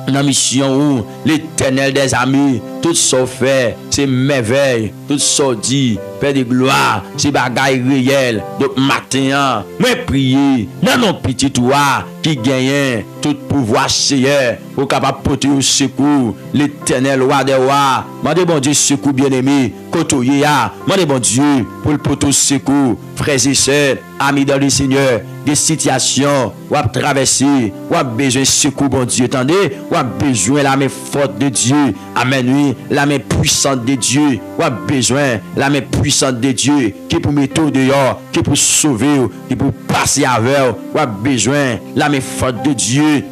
Dans mission où l'Éternel des amis, tout ça fait, c'est merveille, tout ça dit, Père de gloire, c'est bagaille réel. Donc matin, moi prier, dans nos petits toits qui gagnent tout pouvoir Seigneur, pour capable porter au secours, l'Éternel roi des rois. Mandez bon Dieu secours bien-aimé, côtoyer ya, mandez bon Dieu pour le porter au secours, frères et sœurs, amis dans le Seigneur, des situations ou à traverser, ou à besoin de secours bon Dieu, attendez, ou à besoin la main forte de Dieu, amen oui, la main puissante de Dieu, ou à besoin la main puissante de Dieu, qui pour mettre dehors, qui pour sauver, qui pour passer avec, ou à besoin la main forte de Dieu,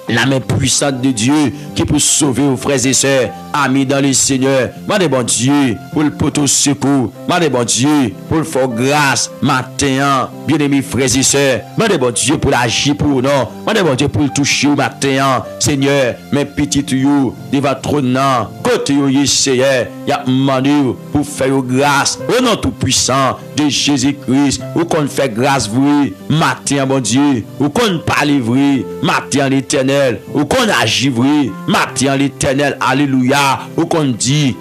la main puissante de Dieu qui peut sauver vos frères et sœurs, amis dans le Seigneur. Mandez bon Dieu pour le poteau secours. Mandez bon Dieu pour le faire grâce matin, bien-aimés frères et sœurs. Mandez bon Dieu pour l'agir pour nous. Mandez bon Dieu pour le toucher au matin. Seigneur, mes petits tuyaux de votre nom, côté au Seigneur, il y a demandé pour faire grâce au nom tout puissant de Jésus-Christ. Ou qu'on fait grâce vrai matin, bon Dieu. Ou qu'on parle vrai matin, l'Éternel. Ou qu'on agit vrai matin, l'Éternel. Alléluia. Ou qu'on dit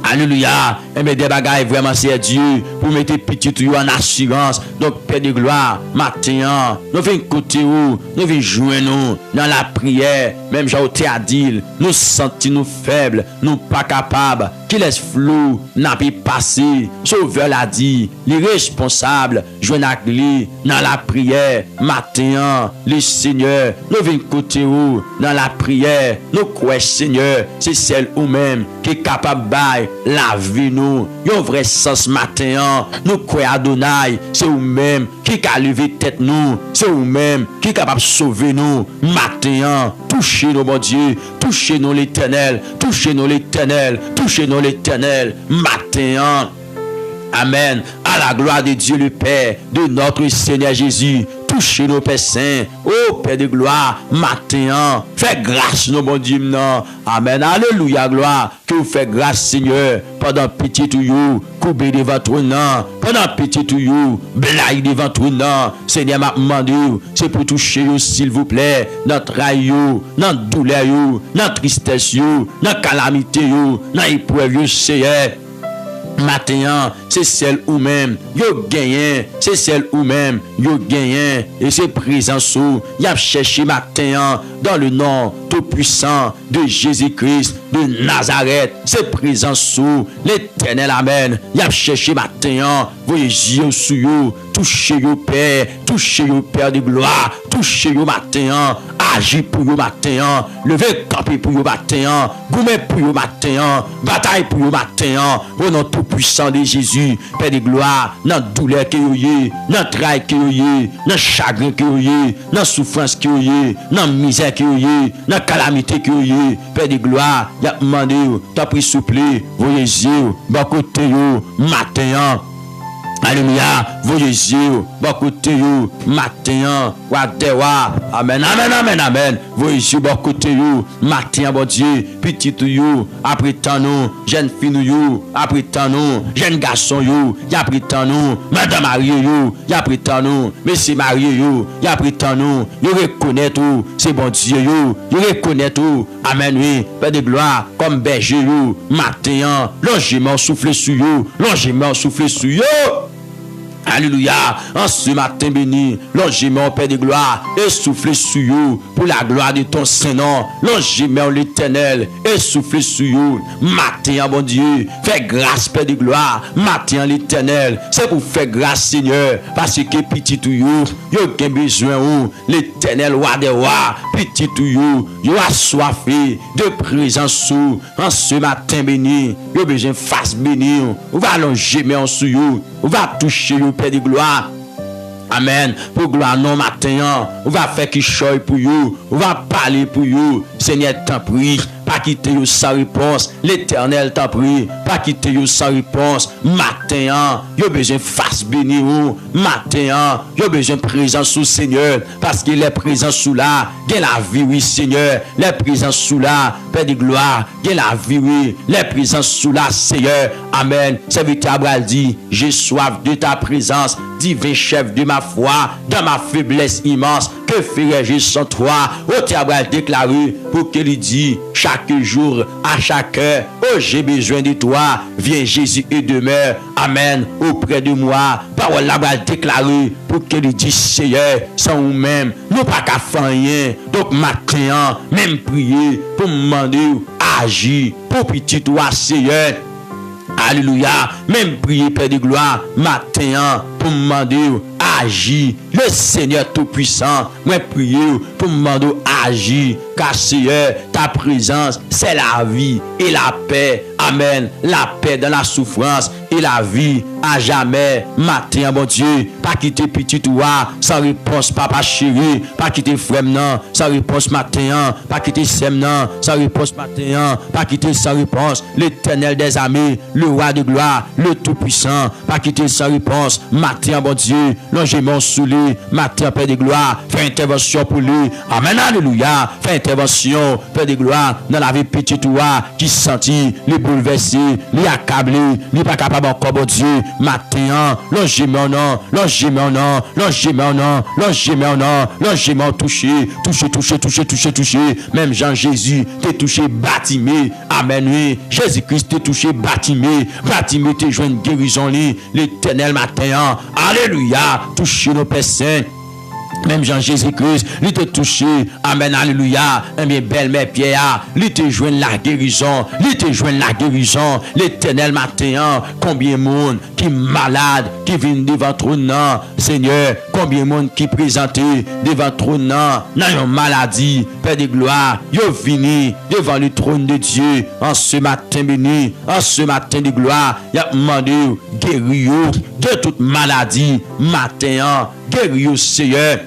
alléluia. Et bien des bagailles vraiment c'est Dieu pour mettre petit tuyau en assurance. Donc Père de gloire, matin, nous venons écouter où, nous venons jouer nous dans la prière. Même j'ai été à dire, nous sentons nous faibles, nous pas capables, qui laisse flou, n'a pas passé. Sauveur l'a dit, les responsables, jouent avec lui dans la prière. Matin, les Seigneur, nous venons écouter où dans la prière. Nous croyons Seigneur, c'est celle ou même qui est capable de la vie nous, yon vrai sens matin, nous croyons Adonai, c'est vous-même qui a levé tête nous, c'est vous-même qui est capable de sauver nous, matin, touchez-nous mon Dieu, touchez-nous l'Éternel, touchez-nous l'Éternel, touchez-nous l'Éternel, matin, amen, à la gloire de Dieu le Père, de notre Seigneur Jésus. Touchez nos Pères Saints, ô Père de gloire, matin, fais grâce, nos bon Dieu, non. Amen, alléluia, gloire, que vous faites grâce, Seigneur, pendant petit tuyau, coupé devant ton nom, pendant petit tuyau, blague devant ton nom, Seigneur m'a demandé, c'est pour toucher, s'il vous plaît, notre raillot, notre douleur, notre tristesse, notre calamité, notre épreuve, Seigneur. Matin, c'est celle ou même, yo gagné, c'est celle ou même, yo gagné, et c'est présent sous, y a cherché matin, dans le nom tout puissant de Jésus-Christ de Nazareth, c'est présent sous, l'Éternel, amen, y a cherché matin, voyez Dieu sous yo, touchez yo Père, touchez yo Père de gloire, touchez yo matin, agir pour vous matin, lever camper pour vous matin, goumer pour vous matin, bataille pour vous matin, au nom tout puissant de Jésus, Père de gloire, dans douleur que vous y, dans travail que vous y, dans chagrin que vous y, dans souffrance que vous y, dans misère que vous y, dans calamité que vous y, Père de gloire, il a demandé, t'as pris souple, voyez yeux, bon côté matin. Alléluia, voyez yeux, bon côté matin, wadewa, amen, amen, amen, amen, voyez yeux, bon côté matin, bon Dieu, petit you, après tant nous, jeune fille you, après tant nous, jeune garçon you, y après tant nous, madame mariée you, y après tant nous, monsieur marié you, y après tant nous, you reconnaît tout, c'est bon Dieu you reconnaît tout, amen, oui, Père de gloire, comme berger you, matin, longement souffle sur you, longement souffle sur you. Alléluia, en ce matin béni, longement Père de gloire, et souffle sur vous pour la gloire de ton Saint-Nom, longement l'Éternel, et souffle sur vous, matin bon Dieu, fais grâce Père de gloire, matin l'Éternel, c'est pour faire grâce Seigneur, parce que petit tout you, yo gen besoin ou, l'Éternel roi des rois, petit tout you, yo assoiffé de présence ou, en ce matin béni, yo besoin face béni, ou va longement sur vous, ou va toucher vous Père de gloire. Amen. Pour gloire non matin, on va faire qui choye pour vous, on va parler pour vous. Seigneur, t'en prie, pas quitter vous sans réponse. L'Éternel t'en prie, pas quitter vous sans réponse. Matin, yo besoin face béni ou. Matin, yo besoin présence sous Seigneur, parce qu'il est présent sous là, gain la vie oui Seigneur. Les présences sous là, Père de gloire, gain la vie oui. Les présences sous là Seigneur. Amen. Serviteur Abraham dit, j'ai soif de ta présence, divin chef de ma foi, dans ma faiblesse immense, que ferais-je sans toi? Ô Abraham déclaré, pour qu'il dit, chaque jour, à chaque heure, oh j'ai besoin de toi, viens Jésus et demeure, amen, auprès de moi. Parole Abraham déclaré, pour qu'il dit, Seigneur, sans vous-même, nous pas qu'à faire rien, donc matin, même prier, pour me demander, agir, pour petit toi, Seigneur. Alléluia, même prier Père de gloire, matin, pour me demander, agir, le Seigneur Tout-Puissant, moi prier pour me demander, agir, car Seigneur, ta présence, c'est la vie et la paix, amen, la paix dans la souffrance et la vie à jamais, matin, bon Dieu, pas quitter petit toi, sans réponse, papa chéri, pas quitter frère, non, sans réponse matin, pas quitter sem, non, sans réponse matin, pas quitter sans réponse, l'Éternel des armées, le roi de gloire, le Tout-Puissant, pas quitter sans réponse, matin, bon Dieu, longement sous lui, matin, Père de gloire, fais intervention pour lui, amen, alléluia, fais intervention, Père de gloire, dans la vie petit toi, qui sentit, les bouleversés, les accablés, les pas capable encore, bon Dieu, matin, longement non, longement non, longement non, longement non, longement touché, même Jean-Jésus t'es touché, bâtimé, amen, oui, Jésus-Christ t'es touché, bâtimé t'es joint une guérison, l'Éternel matin, alléluia, touché nos pères saints. Même Jean-Jésus-Christ, il te touché, amen, alléluia, un bien belle mère Pierre, il te joint la guérison, l'Éternel matin, combien de monde qui est malade, qui vient devant trône, Seigneur, combien de monde qui est présenté devant trône, dans une maladie, Père de gloire, yo vini devant le trône de Dieu, en ce matin béni, en ce matin de gloire, il a demandé, guérir de toute maladie, matin, guérir Seigneur.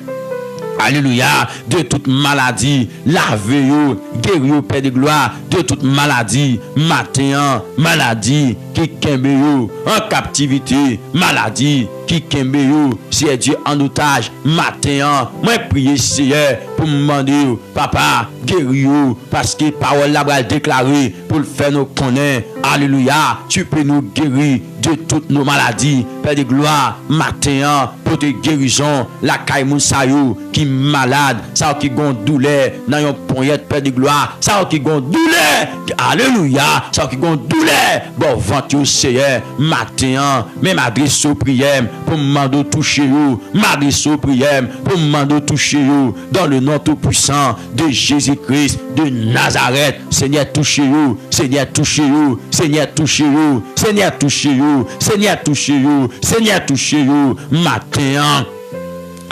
Alléluia, de toute maladie, lavez-vous, guéris-vous, Père de gloire, de toute maladie, matin, maladie, qui kembe en captivité, maladie, qui kembe si Dieu en otage, matin, moi prier Seigneur, pour me demander, papa, guéris-vous, parce que parole là va déclarer, pour le faire nous connaître, alléluia, tu peux nous guérir de toutes nos maladies, Père de gloire, matin, pour te guérison, la caille moussaillou, qui malade, ça qui gon douleur, dans yon poignette, Père de gloire, ça qui gon douleur, alléluia, ça qui gon douleur, bon, ventre au Seigneur, matin, même adresse aux prières, pour me demander toucher vous, m'adresse aux prières, pour me demander toucher vous, dans le nom tout puissant de Jésus-Christ, de Nazareth, Seigneur, touchez-vous, Seigneur, touchez-vous, Seigneur, touchez-vous, Seigneur, touchez-vous, Seigneur, touchez-vous, Seigneur, touchez-vous, matin.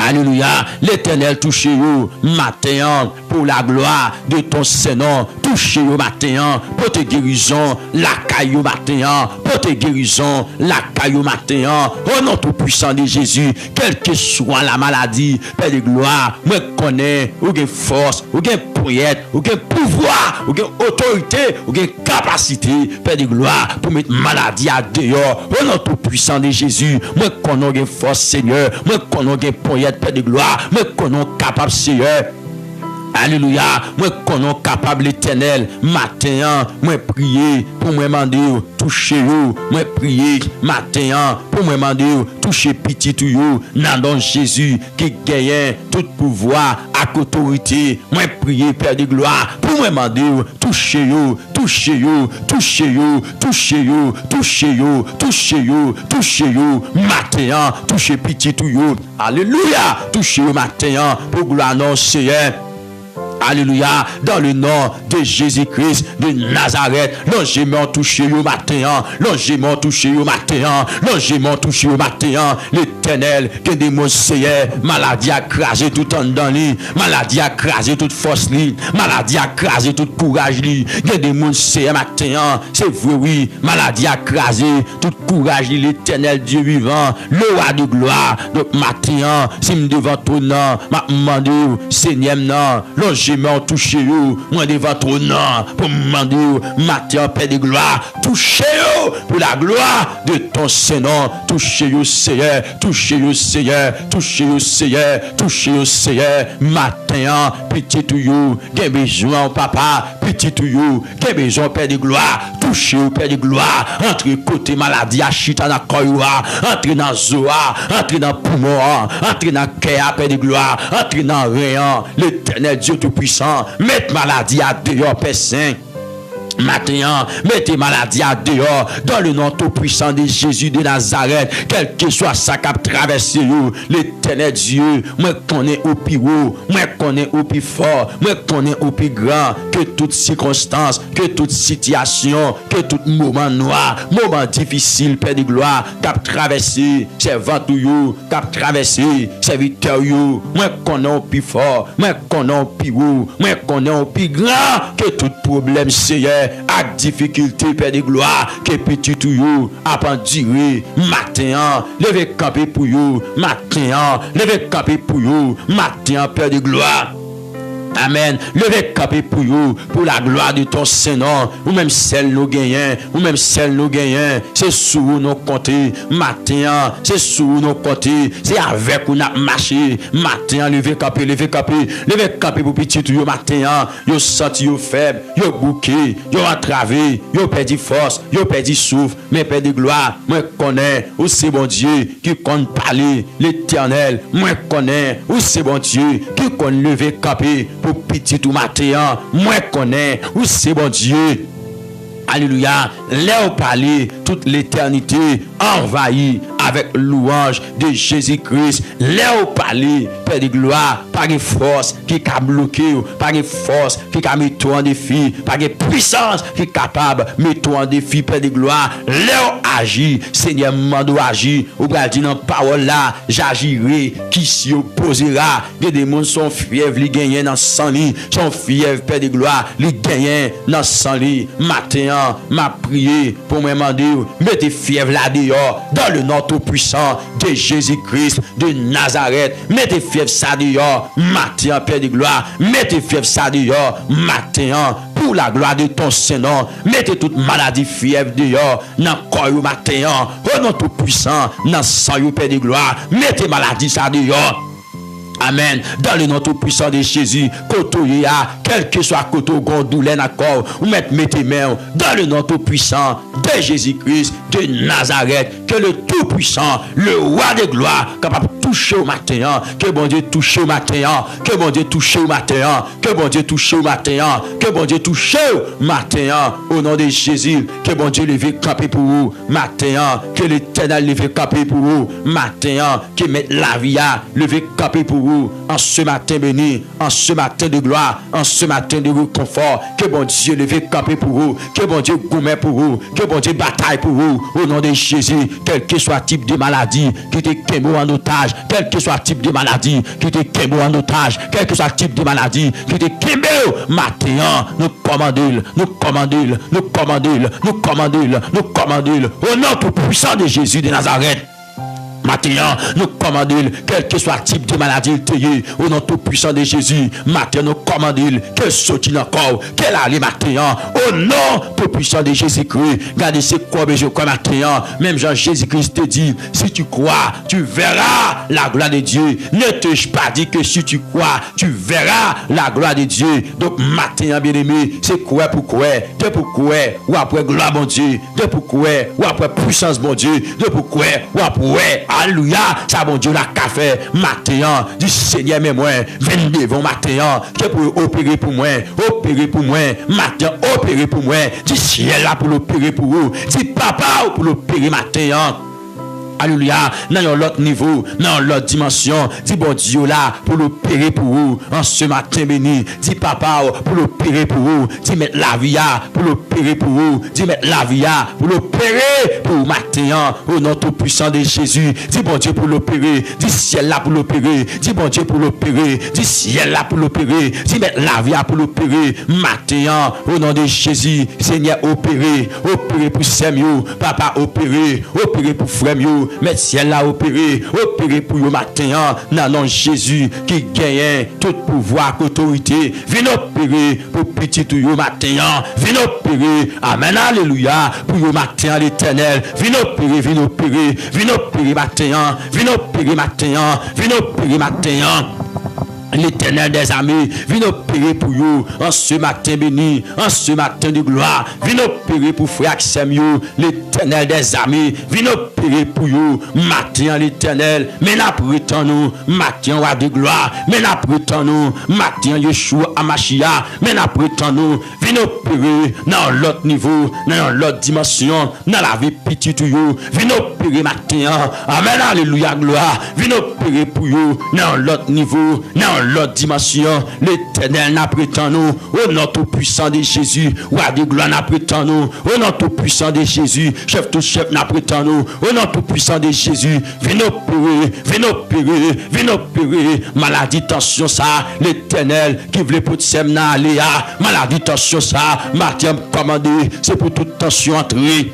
Alléluia. L'Éternel touche vous matin pour la gloire de ton Saint-Nom. Touche vous matin pour tes guérisons. La caillou matin pour tes guérisons. La caillou matin. Au nom tout puissant de Jésus, quelle que soit la maladie, Père de gloire, moi connais, ou gain force, ou gain prière, ou gain pouvoir, ou gain autorité, ou gain capacité, Père de gloire, pour mettre maladie à dehors. Au nom tout puissant de Jésus, moi connais gain force, Seigneur. Moi connais gain prière, Père de gloire. Moi connais capable, Seigneur. Alléluia. Moi connais capable l'Éternel. Matin, moi prier pour moi demander toucher vous. Moi prier matin pour moi demander toucher petit tout you. Dans Jésus qui gagne tout pouvoir à autorité. Moi prier Père de gloire pour moi demander toucher vous, toucher vous, toucher vous, toucher vous, toucher vous, toucher vous, toucher vous. Matin, toucher petit tout you. Alléluia. Toucher vous matin pour gloire non Seigneur. Alléluia, dans le nom de Jésus-Christ de Nazareth, longement touché au matin, longement touché au matin, longement touché au matin, l'Éternel, que des mots Seigneur, maladie a crasé tout en dans lui, maladie a crasé toute force lui, maladie a crasé tout courage lui, que des mots Seigneur matin, c'est vrai oui, maladie a crasé tout courage lui, l'Éternel Dieu vivant, le roi de gloire, donc matin, si me devant ton nom, m'a demandé, Seigneur non, longement touché vous, moi devant ton nom, pour me demander, matin, Père de gloire, touchez-vous pour la gloire de ton Saint-Nom, touchez-vous Seigneur, touchez-vous Seigneur, touchez-vous Seigneur, touchez-vous Seigneur, matin, petit tout you, qu'est besoin papa, petit tout you, qu'est besoin Père de gloire, touchez-vous Père de gloire, entre côté maladie à chita dans koyoa, entre dans zoa, entre dans poumon, entre dans cœur Père de gloire, entre dans rien, l'Éternel Dieu tout puissant, mettez maladie à dehors, Père Saint. Matin, mettez maladie à dehors dans le nom tout puissant de Jésus de Nazareth, quel que soit ça qui a traversé l'Éternel Dieu, moi connais au plus haut, moi connais au plus fort, moi connais au plus grand, que toute circonstance, que toute situation, que tout moment noir, moment difficile, Père de gloire, qui a traversé, servant you, qui a traversé, serviteur you, moi connais au plus fort, moi connais au plus haut, moi connais au plus grand, que tout problème, Seigneur, à difficulté, Père de gloire, que petit tout you, à penduré, matin, levez camper pour you, matin, levez camper pour you, matin, Père de gloire. Amen. Levez capé pour vous, pour la gloire de ton Saint-Nom, ou même celle nous gagnons, ou même celle nous gagnons, c'est sous nos compter, matin, c'est sous nos compter, c'est avec nous n'a marché, matin, levez capé pour petit tout, matin, yo senti yo faible, yo bouqué, yo entravé, yo perdu force, yo perdu souffle, mais Père de gloire, moi connais, ou c'est bon Dieu, qui compte parler, l'Éternel, moi connais, ou c'est bon Dieu, qui compte lever capé, pour petit tout matin, moi connais, où c'est bon Dieu. Alléluia. Là au parler, toute l'éternité envahie avec louange de Jésus-Christ. Là au parler, Père de gloire, par une force qui a bloqué, par une force qui a mis toi en défi, par une puissance qui est capable de mettre toi en défi, Père de gloire. Là au agir, Seigneur, mando agir, ou bien dire dans parole là, j'agirai, qui s'y opposera. Des démons sont fiers, les gagnent dans sang lit, sont fiers, Père de gloire, les gagnent dans sang lit. Matin, m'a prié pour me demander, mettez fièvre là dehors, dans le nom tout puissant de Jésus-Christ de Nazareth. Mettez fièvre ça dehors, matin, Père de gloire. Mettez fièvre ça dehors, matin, pour la gloire de ton Saint-Nom. Mettez toute maladie fièvre dehors, dans le corps matin, au nom tout puissant, dans le sang, Père de gloire. Mettez maladie ça dehors. Amen. Dans le nom tout puissant de Jésus, quel que soit côté gondoulé d'accord, ou mettez main dans le nom tout puissant de Jésus-Christ de Nazareth, que le tout puissant, le roi de gloire, capable de toucher au matin, que bon Dieu touche au matin, que bon Dieu touche au matin, que bon Dieu touche au matin, que bon Dieu touche au matin, au nom de Jésus, que bon Dieu lève camper pour vous, matin, que l'Éternel lève camper pour vous, matin, que mette la vie à lever camper pour vous. En ce matin béni, en ce matin de gloire, en ce matin de réconfort, que bon Dieu lève camper pour vous, que bon Dieu gourmet pour vous, que bon Dieu bataille pour vous, au nom de Jésus, quel que soit type de maladie qui te quémé en otage, quel que soit le type de maladie qui te kembe en otage, quel que soit le type de maladie qui te kembe maintenant, nous commandons, nous commandons, nous commandons, nous commandons, nous commandons, au nom tout puissant de Jésus de Nazareth. Maintenant, nous commandons, quel que soit le type de maladie, au nom tout puissant de Jésus. Maintenant, nous commandons, qu'elle saute encore, qu'elle aille maintenant, au nom tout puissant de Jésus-Christ. Regardez, c'est quoi, mais je crois maintenant. Même Jean-Jésus-Christ te dit, si tu crois, tu verras la gloire de Dieu. Ne t'ai-je pas dit que si tu crois, tu verras la gloire de Dieu. Donc, maintenant, bien-aimé, c'est quoi pour quoi? De pourquoi, ou après gloire, mon Dieu. De pourquoi, ou après puissance, mon Dieu. De pourquoi, ou après. Alléluia, ça bon Dieu l'a fait matin, du Seigneur mais moi, venez devant matin, que pour opérer pour moi, matin, opérer pour moi, du ciel là pour l'opérer pour vous, du papa pour l'opérer matin. Alléluia, dans l'autre niveau, dans l'autre dimension, dis bon Dieu là, pour l'opérer pour vous, en ce matin béni, dis papa, pour l'opérer pour vous, dis mettre la vie pour l'opérer pour vous, dis mettre la vie pour l'opérer pour matin, au nom tout puissant de Jésus, dis bon Dieu pour l'opérer, dis ciel là pour l'opérer, dis bon Dieu pour l'opérer, dis ciel là pour l'opérer, dis mettre la vie pour l'opérer, matin, au nom de Jésus, Seigneur, opérer pour Samuel, papa, opérer pour frère. Mais ciel l'a opéré pour le matin, dans nom Jésus qui gagne tout pouvoir, autorité, viens opérer pour petit tout le matin, viens opérer, amen, alléluia, pour le matin l'éternel, viens opérer matin, viens opérer matin. L'éternel des armées, viens opérer pour vous, en ce matin béni, en ce matin de gloire, viens opérer pour frère Samuel, l'éternel des armées, viens opérer pour vous, matin l'éternel, mais n'apprêtons nous, matin roi de gloire, mais n'apprêtons nous, matin Yeshua Amashia, mais n'apprêtons nous, viens opérer dans l'autre niveau, dans l'autre dimension, dans la vie petite, viens opérer matin, amen, alléluia, gloire, viens opérer pour vous, dans l'autre niveau, dans l'autre dimension, l'éternel n'apprêtons nous, au nom tout puissant de Jésus, roi de gloire n'apprêtons nous, au nom tout puissant de Jésus, chef tout chef n'apprêtons nous, au nom tout puissant de Jésus, viens opérer, maladie, tension ça, l'éternel qui voulait pour Semna Léa, maladie, tension ça, Mathieu commandé, c'est pour toute tension entrée.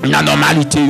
La normalité,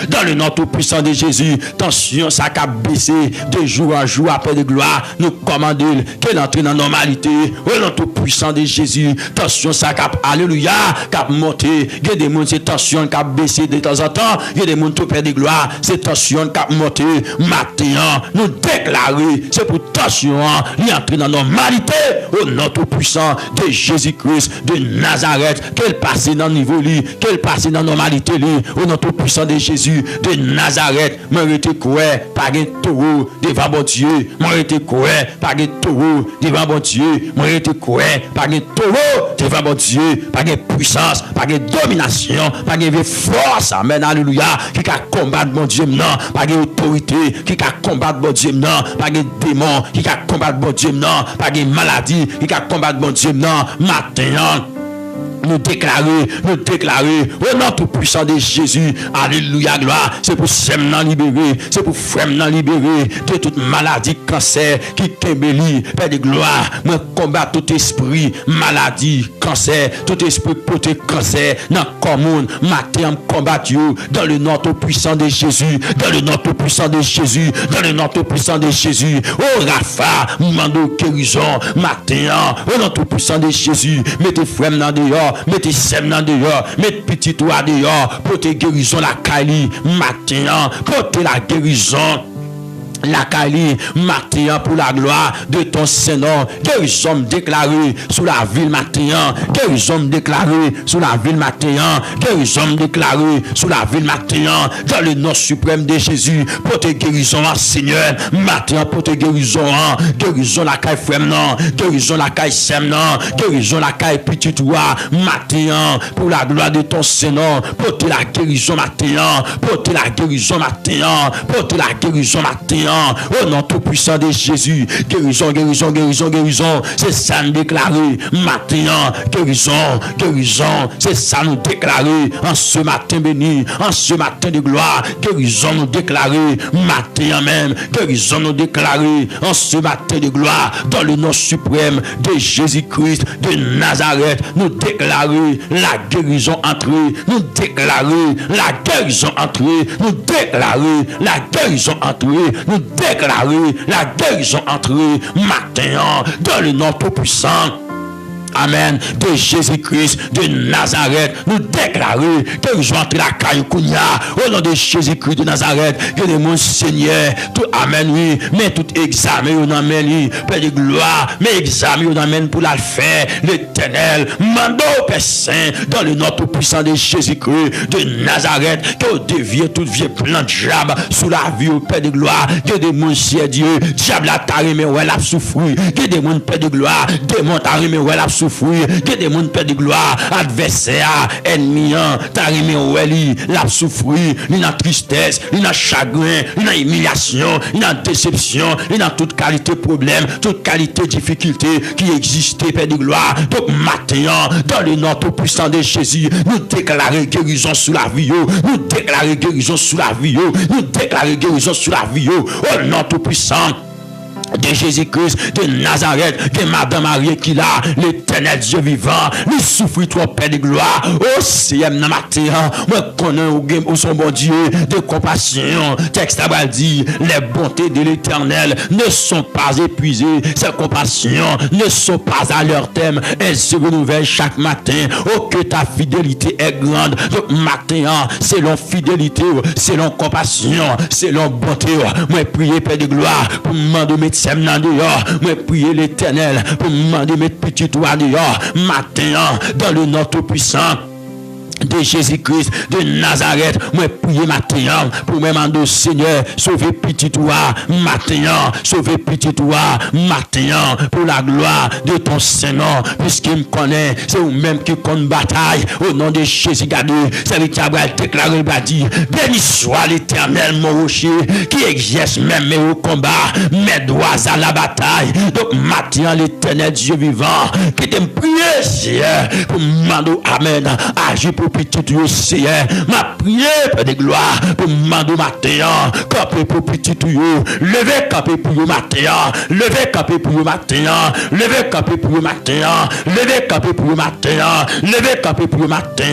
dans le nom tout puissant de Jésus, tension, ça a baissé de jour en jour après de gloire. Nous commandons qu'elle entre dans la normalité, au nom tout puissant de Jésus. Tension, ça a, alléluia, qui a monté. Il y a des gens, c'est tension qui a baissé de temps en temps. Il y a des gens tout près de gloire, c'est tension qui a monté. Maintenant, nous déclarer, c'est pour tension, il entre dans la normalité, au nom tout puissant de Jésus-Christ de Nazareth. Qu'elle passe dans le niveau, qu'elle passe dans la normalité, au nom tout puissant de Jésus de Nazareth, moi été quoi par un taureau devant mon Dieu, moi été quoi par un taureau devant mon Dieu, moi été quoi par un taureau devant mon Dieu, par une puissance, par une domination, par une force, amen, alléluia, qui a combattre mon Dieu non, par une autorité, qui a combattre mon Dieu non, par un démon, qui a combattre mon Dieu non, par une maladie, qui a combattre mon Dieu non, maintenant. Nous déclarer, au nom tout puissant de Jésus, alléluia, gloire, c'est pour Semnan libérer, c'est pour Fremnan libérer de toute maladie, cancer, qui kembeli, Père de gloire, moi combat tout esprit, maladie, cancer, tout esprit porté cancer, dans le commun, matin, combat dans le nom tout puissant de Jésus, dans le nom tout puissant de Jésus, dans le nom tout puissant de Jésus, oh Rapha, mando guérison, matin, au nom tout puissant de Jésus, mettez Fremnan dehors, mettez Semnan dehors, mettez petit toi dehors, pour te guérison la Kali, matin, pour te la guérison. La Kali, matin pour la gloire de ton Seigneur, guérison déclarée sous la ville matin, guérison déclarée sous la ville matin, guérison déclarée sous la ville matin, dans le nom suprême de Jésus, pour te guérison, Seigneur, matin pour te guérison, guérison la caille frère, guérison la caille Semnan, guérison la caille petit toi, matin pour la gloire de ton Seigneur, pour te la guérison matin, pour te la guérison matin, pour te la guérison matin. matin, au nom tout puissant de Jésus, guérison, guérison, guérison, guérison, c'est ça nous déclarer, matin, guérison, guérison, c'est ça nous déclarer, en ce matin béni, en ce matin de gloire, guérison nous déclarer, matin même, guérison nous déclarer, en ce matin de gloire, dans le nom suprême de Jésus-Christ de Nazareth, nous déclarer la guérison entrée, nous déclarer la guérison entrée, nous déclarer la guérison entrée, nous déclarer la guérison entrée, matin, dans le nom tout puissant. Amen. De Jésus-Christ de Nazareth, nous déclarer que nous entrons la Caïkounia au nom de Jésus-Christ de Nazareth. Que le mon Seigneur, tout Amen, oui, mais tout examen, on amène, oui, Père de gloire, mais examen, on amène pour la faire, l'Éternel, mando Père Saint, dans le nom tout puissant de Jésus-Christ de Nazareth, que vous deviez tout vieux plan de diable sous la vie au Père de gloire, que des mon Dieu, diable a taré, mais ouais, l'a souffrir, que des mon Père de gloire, démon taré, mais ouais, l'a souffrir, que des gens perdent de gloire, adversaire, ennemi, t'arrimes oueli, la souffrir, il a tristesse, il a chagrin, il a humiliation, il a déception, il a toute qualité problème, toute qualité difficulté qui existait, Père de gloire. Donc maintenant, dans le nom tout puissant de Jésus, nous déclarons guérison sous la vie, nous déclarons guérison sous la vie, nous déclarons guérison sous la vie, au nom tout puissant de Jésus-Christ de Nazareth, que Madame Marie qui là, l'Éternel Dieu vivant, nous souffre toi Père de gloire, au CM dans matin, moi connais au son bon Dieu de compassion. Texte a dit, les bontés de l'Éternel ne sont pas épuisées, ses compassions ne sont pas à leur terme, elles se renouvellent chaque matin. Oh que ta fidélité est grande. Donc matin, selon fidélité, selon compassion, selon bonté, moi prier Père de gloire pour demander médecin dehors, moi prier l'Éternel pour demander mes petits toits dehors, matin, dans le nom tout puissant de Jésus-Christ de Nazareth, moi prier matin pour me demander Seigneur, sauver petit toi matin, sauver petit toi matin, pour la gloire de ton Saint-Nom, puisqu'il me connaît, c'est vous-même qui compte bataille, au nom de Jésus, gardez, c'est lui qui a déclaré, dit, béni soit l'Éternel, mon rocher, qui exerce même mes combats, mes doigts à la bataille. Donc matin, l'Éternel Dieu vivant, qui t'aime prier, Seigneur, pour me demander, amen, agir pour petit Dieu, Seigneur, ma prière, Père de gloire, pour demander matin, capé pour petit Dieu, levez capé pour le matin, levez capé pour le matin, levez capé pour le matin, levez capé pour le matin, levez capé pour le matin,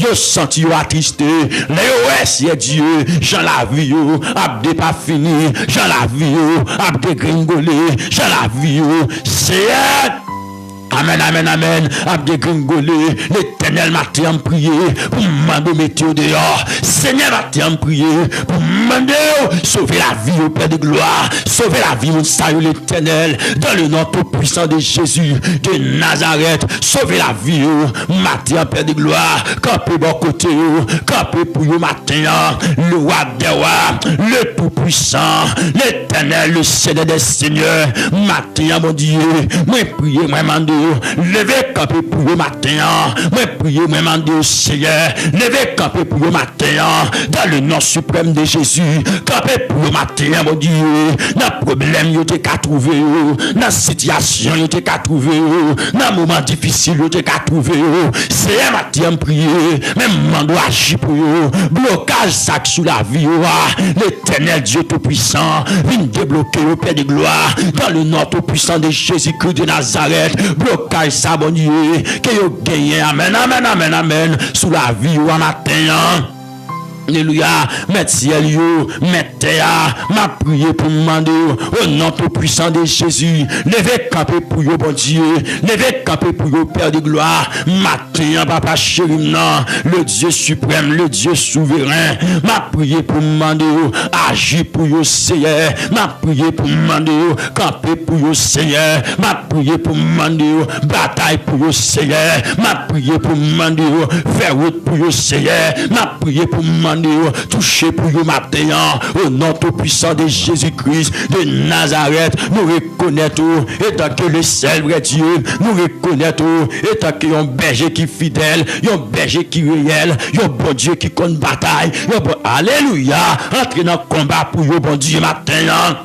je senti attristé, les OS, Dieu, j'en la vie, abdé pas fini, j'en la vie, abdé gringolé, j'en la vie, Seigneur. Amen, amen, amen. Abdé gringolé, l'Éternel m'a tant prié pour demander météo dehors. Seigneur m'a tant prié pour demander sauver la vie au Père de gloire, sauver la vie au salut l'Éternel, dans le nom tout puissant de Jésus de Nazareth, sauver la vie au matin, Père de gloire, campé bon côté, campé pour le matin, le roi des rois, le tout puissant, l'Éternel, le Seigneur des seigneurs, matin, mon Dieu, moi prier, moi demander. Levez campé pour le matin, moi prier, moi demander au Seigneur, levez campé pour le matin, dans le nom suprême de Jésus, campé pour le matin, mon Dieu, dans problème, yo te qu'à trouver, dans situation, yo te qu'à trouver, dans moment difficile, yo te qu'à trouver, c'est un matin prier, même mando agir pour eux, blocage sac sous la vie, l'Éternel Dieu tout-puissant, vient débloquer le Père de gloire, dans le nom tout-puissant de Jésus-Christ de Nazareth, blocage ça, bon Dieu, que vous gagnez, amen, amen, amen, amen, sous la vie ou à matin. Alléluia, mettre ciel yo, mettre terre, m'a prié pour demander au nom tout puissant de Jésus, levez campé pour yo bon Dieu, levez campé pour yo Père de gloire, matin papa chéri non, le Dieu suprême, le Dieu souverain, m'a prié pour demander agir pour yo Seigneur, m'a prié pour demander camper pour yo Seigneur, m'a prié pour demander bataille pour yo Seigneur, m'a prié pour demander faire route pour yo Seigneur, m'a prié pour demander demandé, toucher pour vous matin, au nom tout puissant de Jésus-Christ de Nazareth, nous reconnaissons, étant que le seul vrai Dieu, nous reconnaissons, étant que un berger qui fidèle, un berger qui réel, un bon Dieu qui compte bataille, alléluia, entrez dans le combat pour vous, bon Dieu, matin.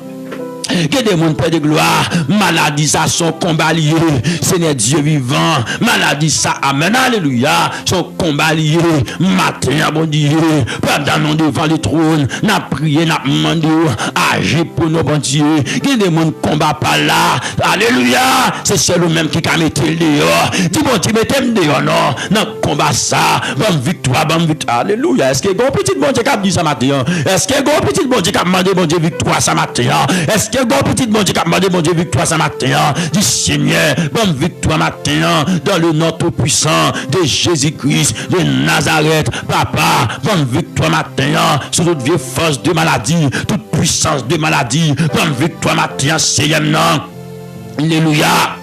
Que des mondes Père de gloire, maladie ça son combat lié, Seigneur Dieu vivant, maladie ça, amen, alléluia, son combat lié, matin, bon Dieu, pendant nous devant le trône, n'a prié, n'a demandé, agir pour nous, bon Dieu, que des mondes combat par là, alléluia, c'est celui même qui a mis le dehors, dis bon Dieu, mettez-moi dehors, non, dans combat ça, bonne victoire, alléluia, est-ce que bon petit bon Dieu qui a dit ça matin, est-ce que bon petit bon Dieu qui a demandé, bon Dieu, victoire ça matin, est-ce que bon petit bon Dieu qui a demandé bon Dieu victoire ce matin, du Seigneur, bonne victoire matin, dans le nom tout puissant de Jésus-Christ de Nazareth, papa, bonne victoire matin, sur toute vieille force de maladie, toute puissance de maladie, bonne victoire matin, Seigneur, alléluia.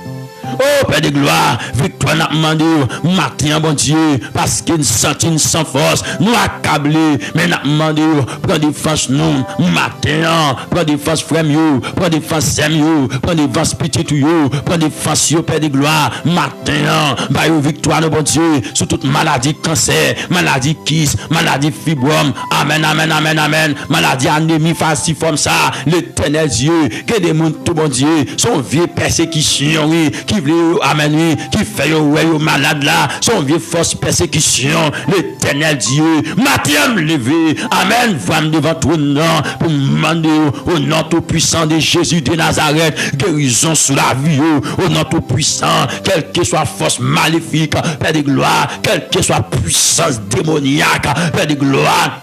Oh Père de gloire, victoire n'a demandé matin bon Dieu, parce qu'il sentit sans force, nous accabler, mais n'a demandé prends défense nous matin, prends défense frère yo, prends défense sème yo, prends défense petit yo, prends défense yo Père de gloire, matin, bah yo victoire bon Dieu, sur toute maladie cancer, maladie kiss, maladie fibrome, amen, amen, amen, amen, maladie anémie falciforme ça, l'éternel Dieu, que des mondes tout bon Dieu, son vieux persécution, oui, qui voulait amen, oui, qui fait ouais malade là, son vieux force persécution, l'éternel Dieu, matin levé, amen, voix devant tout nom, pour demander au nom tout puissant de Jésus de Nazareth, guérison sur la vie, au nom tout puissant, quelle que soit force maléfique, Père de gloire, quelle que soit puissance démoniaque, Père de gloire,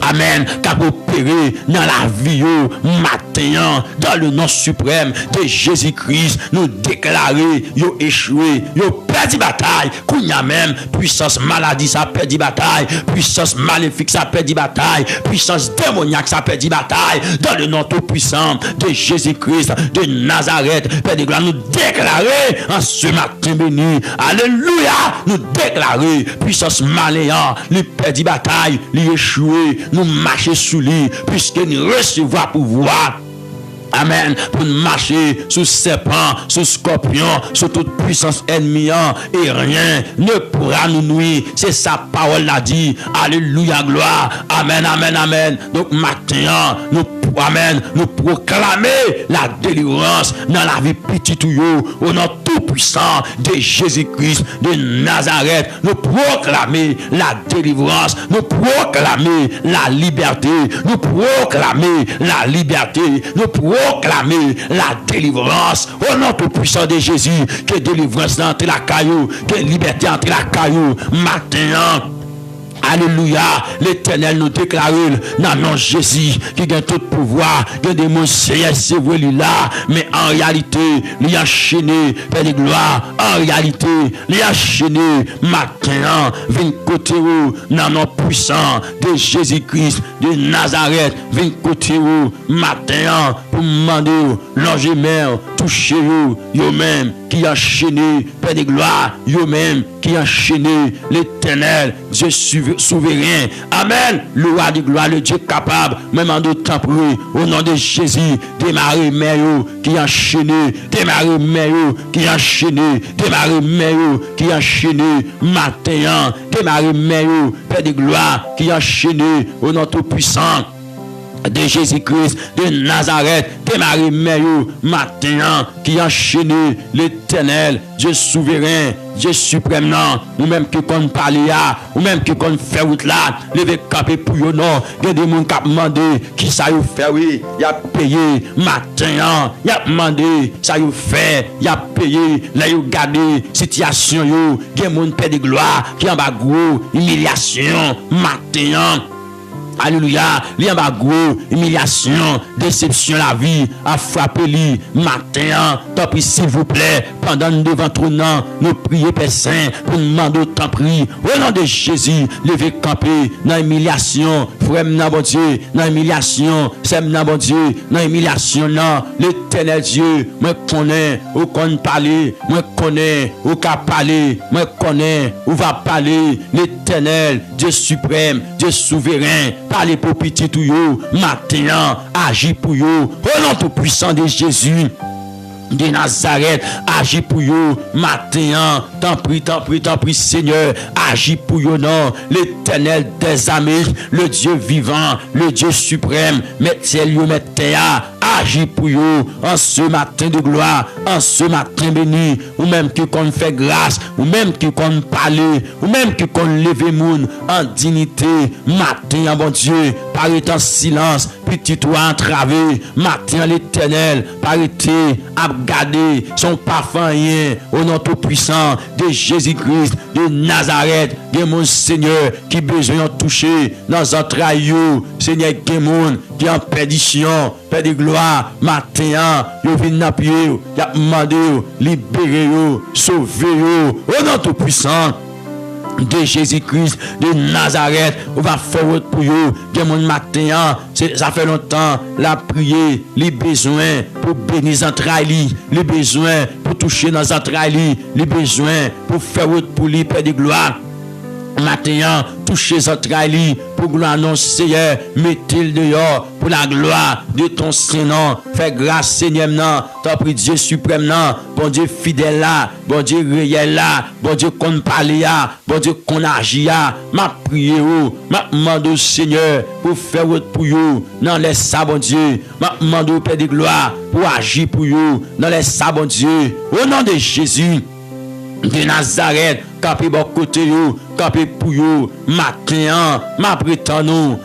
amen, qu'a opéré dans la vie matin, dans le nom suprême de Jésus-Christ, nous déclarer, yo échoué, yo perdu bataille, kounya même, puissance maladie, ça perdu bataille, puissance maléfique, ça perdu bataille, puissance démoniaque, ça perdu bataille, dans le nom tout puissant de Jésus-Christ de Nazareth, Père de gloire, nous déclarer en ce matin béni, alléluia, nous déclarer, puissance maléant, lui perdu bataille, lui échoué, nous marcher sous lui, puisque nous recevons pouvoir. Amen. Pour marcher sous serpent, sous scorpion, sous toute puissance ennemie, et rien ne pourra nous nuire. C'est sa parole l'a dit. Alléluia, gloire. Amen, amen, amen. Donc maintenant, nous proclamer la délivrance dans la vie petite au nom tout puissant de Jésus-Christ de Nazareth. Nous proclamer la délivrance, nous proclamer la liberté, nous proclamer la liberté, nous proclamer la délivrance au nom tout puissant de Jésus. Que délivrance entre la caillou, que liberté entre la caillou matin. Alléluia, l'Éternel nous déclare dans le nom de Jésus qui a tout pouvoir, que des mots c'est vrai là, mais en réalité, il a enchaîné, Père de gloire, en réalité, il a enchaîné matin, vient côté où, dans le nom puissant de Jésus-Christ de Nazareth, vient côté où, matin, pour demander, l'ange mère, toucher yo même, qui a enchaîné, Père de gloire, yo même, qui a enchaîné l'Éternel, Dieu souverain. Amen. Le roi de gloire, le Dieu capable, même en d'autres temps, au nom de Jésus, démarrer Mère qui a enchaîné, démarrer Mère qui a enchaîné, démarrer Mère qui a enchaîné, matin, démarrer Mère, Père de gloire, qui a enchaîné, au nom tout puissant de Jésus-Christ de Nazareth, démarrer Mère matin, qui a enchaîné l'Éternel, Dieu souverain, Dieu suprême, ou même qui qu'on parle là, ou même qui qu'on fait route là, lever camper pour yo non, il y a des gens qui ont demandé qui ça y fait, oui, il a payé matin, il a demandé ça y fait, il a payé, là il a gardé situation yo, il y a des gens Père de gloire qui en bas gros humiliation matin. Alléluia, li en bas gros, humiliation, déception la vie, a frappé li, matin, tant pis s'il vous plaît, pendant nous devant trône, nous prions Père Saint, pour nous demander tant pis, au nom de Jésus, levez camper dans l'humiliation, frère bon Dieu, dans l'humiliation, c'est bon Dieu, dans l'humiliation, l'Éternel Dieu, moi connais, ou qu'on parler, moi connais, ou qu'à parler, moi connais, ou va parler, l'Éternel, Dieu suprême, Dieu souverain, parlez pour petit tout yo, matin, agis pour yo, au nom tout puissant de Jésus de Nazareth, agis pour eux, matin, t'en prie, Seigneur, agis pour eux, non, l'Éternel des armées, le Dieu vivant, le Dieu suprême, mettez lieu, mettez agis pour eux, en ce matin de gloire, en ce matin béni, ou même qui qu'on fait grâce, ou même qui qu'on parle, ou même qui qu'on lève moun, en dignité, matin, bon Dieu, paré en silence, petit toi entravé, matin l'Éternel, parité, à garder son parfum rien, au nom tout puissant de Jésus-Christ, de Nazareth, de mon Seigneur, qui besoin de toucher dans un entrailles, Seigneur, qui monde, qui en perdition, Père de gloire, matin, yo vient appuyer, y a demandé, libérer, sauver, au nom tout puissant de Jésus-Christ, de Nazareth, on va faire pour vous, que mon matin, ça fait longtemps, la prière, les besoins pour bénir les entrailles, les besoins pour toucher dans les entrailles, les besoins pour faire pour lui, Père de gloire. Matin, toucher les entrailles pour gloire non Seigneur, mettez-le dehors pour la gloire de ton Saint-Nom. Fais grâce Seigneur, t'en prie Dieu suprême, bon Dieu fidèle là, bon Dieu réel là, bon Dieu qu'on parle là, bon Dieu qu'on agit là. Ma prière, ma demande au Seigneur pour faire pour vous, dans les ça bon Dieu, ma demande au Père de gloire pour agir pour vous, dans les ça bon Dieu, au nom de Jésus de Nazareth, campé bon côté yo, campé pour yo, matin, ma prétend nous,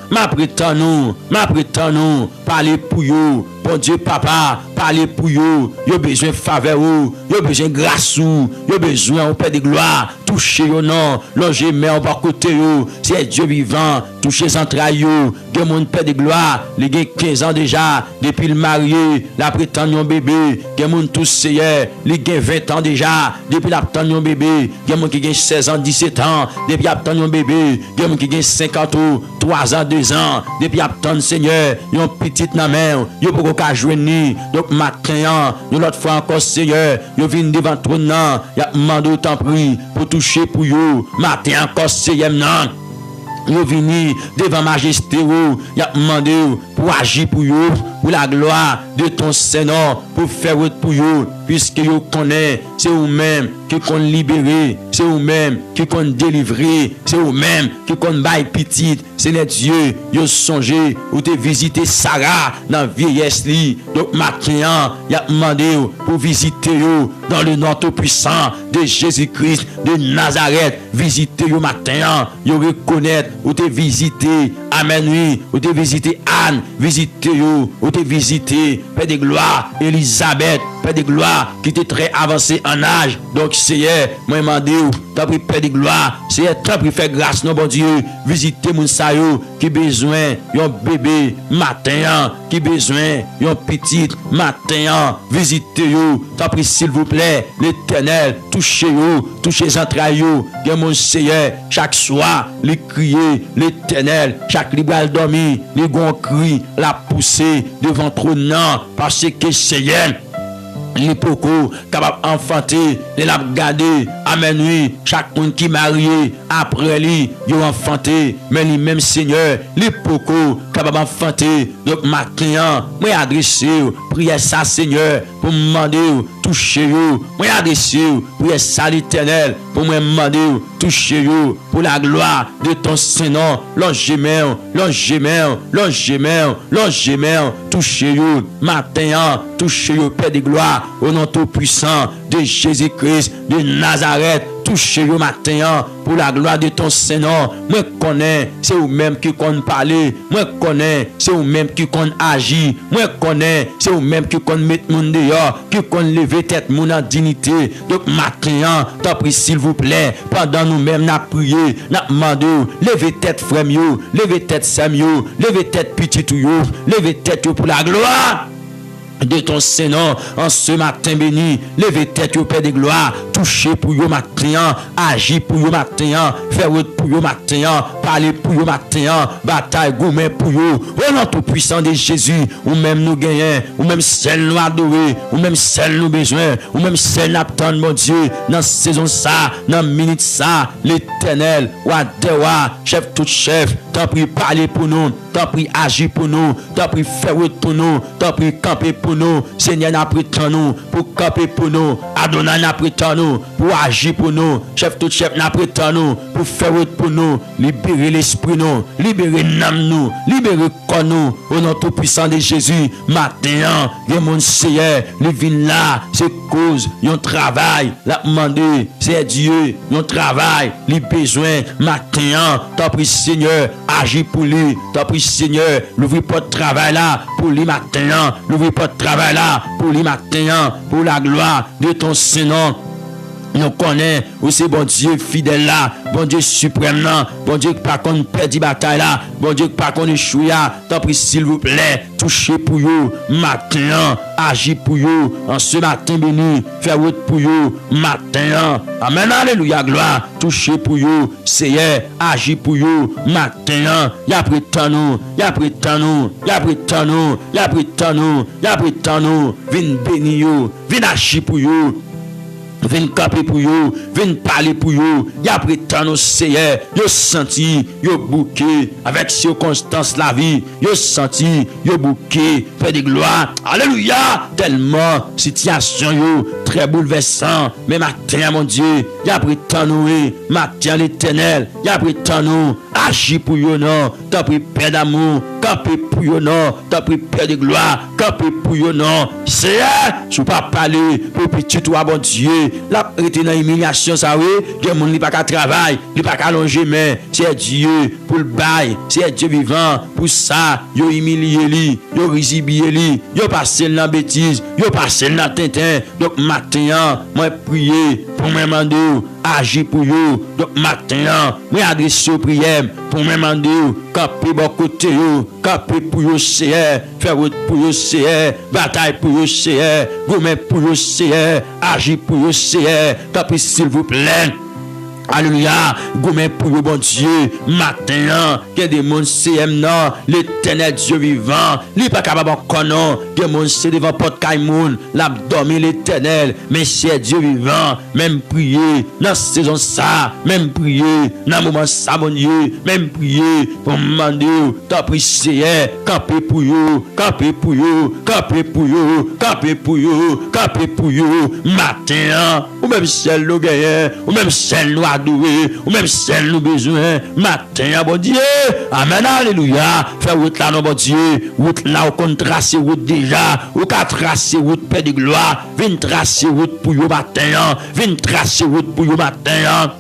parler pour yo, bon Dieu papa, parler pour yo, yo besoin faveur, yo besoin grâce, yo besoin au Père de gloire, toucher yo non, longer main bon côté yo, c'est Dieu vivant, toucher les entrailles yo, que mon Père de gloire, il a 15 ans déjà, depuis le marié, la prétend un bébé, que mon tout seigneur, il a 20 ans déjà, depuis la prétend un bébé, que mon qui a 16 ans, 17 ans, depuis la prétend un bébé, que mon qui a 50 ans, 3 ans, 2 ans, depuis la prétend Seigneur, yon petite na main, yon pour qu'à joindre, donc matin, yon l'autre fois encore Seigneur, yon vient devant trône, y'a demandé autant prix pour toucher pour yon, matin encore Seigneur, non. Yo vini devant majesté ou, y a demandé pour agir pour yo, pour la gloire de ton Seigneur, pour faire pour yo, puisque yo connaît, c'est vous-même qui qu'on libérer, c'est vous-même qui qu'on délivrer, c'est vous-même qui qu'on bail petite, c'est les Dieu, yo songé, ou te visiter Sarah dans vieillesse li, donc matin, y a demandé pour visiter yo, dans le nom tout puissant de Jésus-Christ de Nazareth, visiter yo matin, yo reconnaître, ou te visiter, amen oui, ou te visiter Anne, visiter yo, ou te visiter, Père de gloire, Elisabeth, Père de gloire, qui était très avancé en âge, donc Seigneur, moi demandé, t'as pris Père de gloire, Seigneur, t'as pris faire grâce, non bon Dieu, visiter mon sayo, qui besoin, yon bébé, matin, qui besoin, yon petite, matin, visiter yo, t'as pris s'il vous plaît, l'Éternel, touchez yo, touchez les entrailles yo, que mon Seigneur, chaque soir, les crier, l'Éternel, chaque libéral dormi, les gon cri, la pousser devant trône, parce que Seigneur, les pocos capables d'enfanter, les l'a garder, amen oui, chaque monde qui marié, après lui, ils ont enfanté, mais les mêmes Seigneur, les pocos capables d'enfanter, donc matin, moi adresser, prier ça Seigneur, pour me demander, toucher vous, moi adresser, prier ça l'Éternel, pour me demander, toucher vous, pour la gloire de ton Saint-Nom, l'angémère, toucher vous, matin, toucher vous, Père de gloire, au nom tout puissant de Jésus-Christ de Nazareth, touchez le matin pour la gloire de ton Saint-Nom. Moi connais, c'est vous-même qui qu'on parler. Moi connais, c'est vous-même qui qu'on agit. Moi connais, c'est vous-même qui qu'on mettre mon dehors, qui qu'on lever tête mon en dignité. Donc matin, t'en prie s'il vous plaît, pendant nous-mêmes n'a prié, n'a demandé, levez tête frère yo, levez tête Sam yo, levez tête petit yo, levez tête yo pour la gloire de ton Saint-Nom en ce matin béni. Levez tête au Père de gloire, touchez pour yo matin, agis pour yo matin, faire route pour yo matin, parler pour yo matin, bataille gourmet pour yo. Au nom tout puissant de Jésus, ou même nous gagnons, ou même celle nous adorer, ou même celle nous besoin, ou même celle nous attendre mon Dieu, dans saison ça, dans minute ça, l'Éternel, wa dewa, chef tout chef, t'en prie parler pour nous, t'en prie agir pour nous, t'en prie faire route pour nous, t'en prie camper pour nous, Seigneur n'a pris tant nous, pour camper pour nous, Adonai n'a pris tant nous, pour agir pour nous, chef tout chef n'a pris tant nous, pour faire route pour nous, libérer l'esprit nous, libérer l'âme nous, libérer corps nous, au nom tout puissant de Jésus, matin, le monde Seigneur, le vin là, c'est cause, yon travail, la demander, c'est Dieu, yon travail, les besoins, matin, t'en prie Seigneur, agis pour lui, t'en prie Seigneur, l'ouvrir pas de travail là, pour lui matin, l'ouvrir pas de travail là, pour lui matin, pour la gloire de ton Saint-Nom. Nous connaissons où c'est bon Dieu fidèle là, bon Dieu suprême là, bon Dieu qui pas qu'on perd bataille là, bon Dieu qui pas qu'on échoue là, t'en prie s'il vous plaît, touchez pour vous, matin, agis pour vous, en ce matin béni, faire route pour vous, matin, amen, alléluia, gloire, touchez pour vous, Seigneur, agis pour vous, matin, y'a pris tant nous, y'a pris tant nous, y'a pris tant nous, y'a pris tant nous, y'a pris tant nous, viens bénir vous, viens agir pour vous. Viens camper pour vous, viens parler pour vous. Y a pris tant nos Seigneur, yo senti, yo bouquet avec circonstance la vie, yo senti, yo bouquet, fait de gloire. Alléluia, tellement situation yo très bouleversant. Mais matin mon Dieu, y a pris tant nous, matin l'Éternel, y a pris tant nous, agis pour vous non, t'as pris Père d'amour, camper pour vous non, t'as pris Père de gloire, camper pour vous non. Seigneur, tu pas parler pour petit toi bon Dieu. La rete dans humiliation ça oui, que moun li pas qu'à travail, li pas qu'à longer mais c'est Dieu pour le bail, c'est Dieu vivant pour ça, yo humilié li, yo risibie li, yo passé dans bêtise, yo passé dans tintin. Donc matin, moi prier pour me demander agir pour vous. Donc matin, moi adresser prière pour me demander camper bon côté yo, camper pour vous Seigneur, faire route pour vous Seigneur, bataille pour vous Seigneur, gourmet pour vous Seigneur, agir pour vous Seigneur, tapez s'il vous plaît. Alléluia, gourmet pour le bon Dieu, matin, que des mondes CM non, l'Éternel Dieu vivant, li pas capable encore non, que mon c'est devant porte caïmoun, l'abdomen l'Éternel, mais c'est Dieu vivant, même prier, dans saison ça, même prier, dans moment ça mon Dieu, même prier, pour demander, t'as pris Seigneur, camper pour you, camper pour you, camper pour you, camper pour you, camper pour you, matin, ou même celle nous gagne, ou même celle nous adoué, ou même celle nous besoin, matin, bon Dieu, amen, alléluia, faire route là, non, bon Dieu, route là, ou qu'on trace route déjà, ou qu'à tracer route, Père de gloire, viens tracer route pour vous matin, viens tracer route pour vous matin.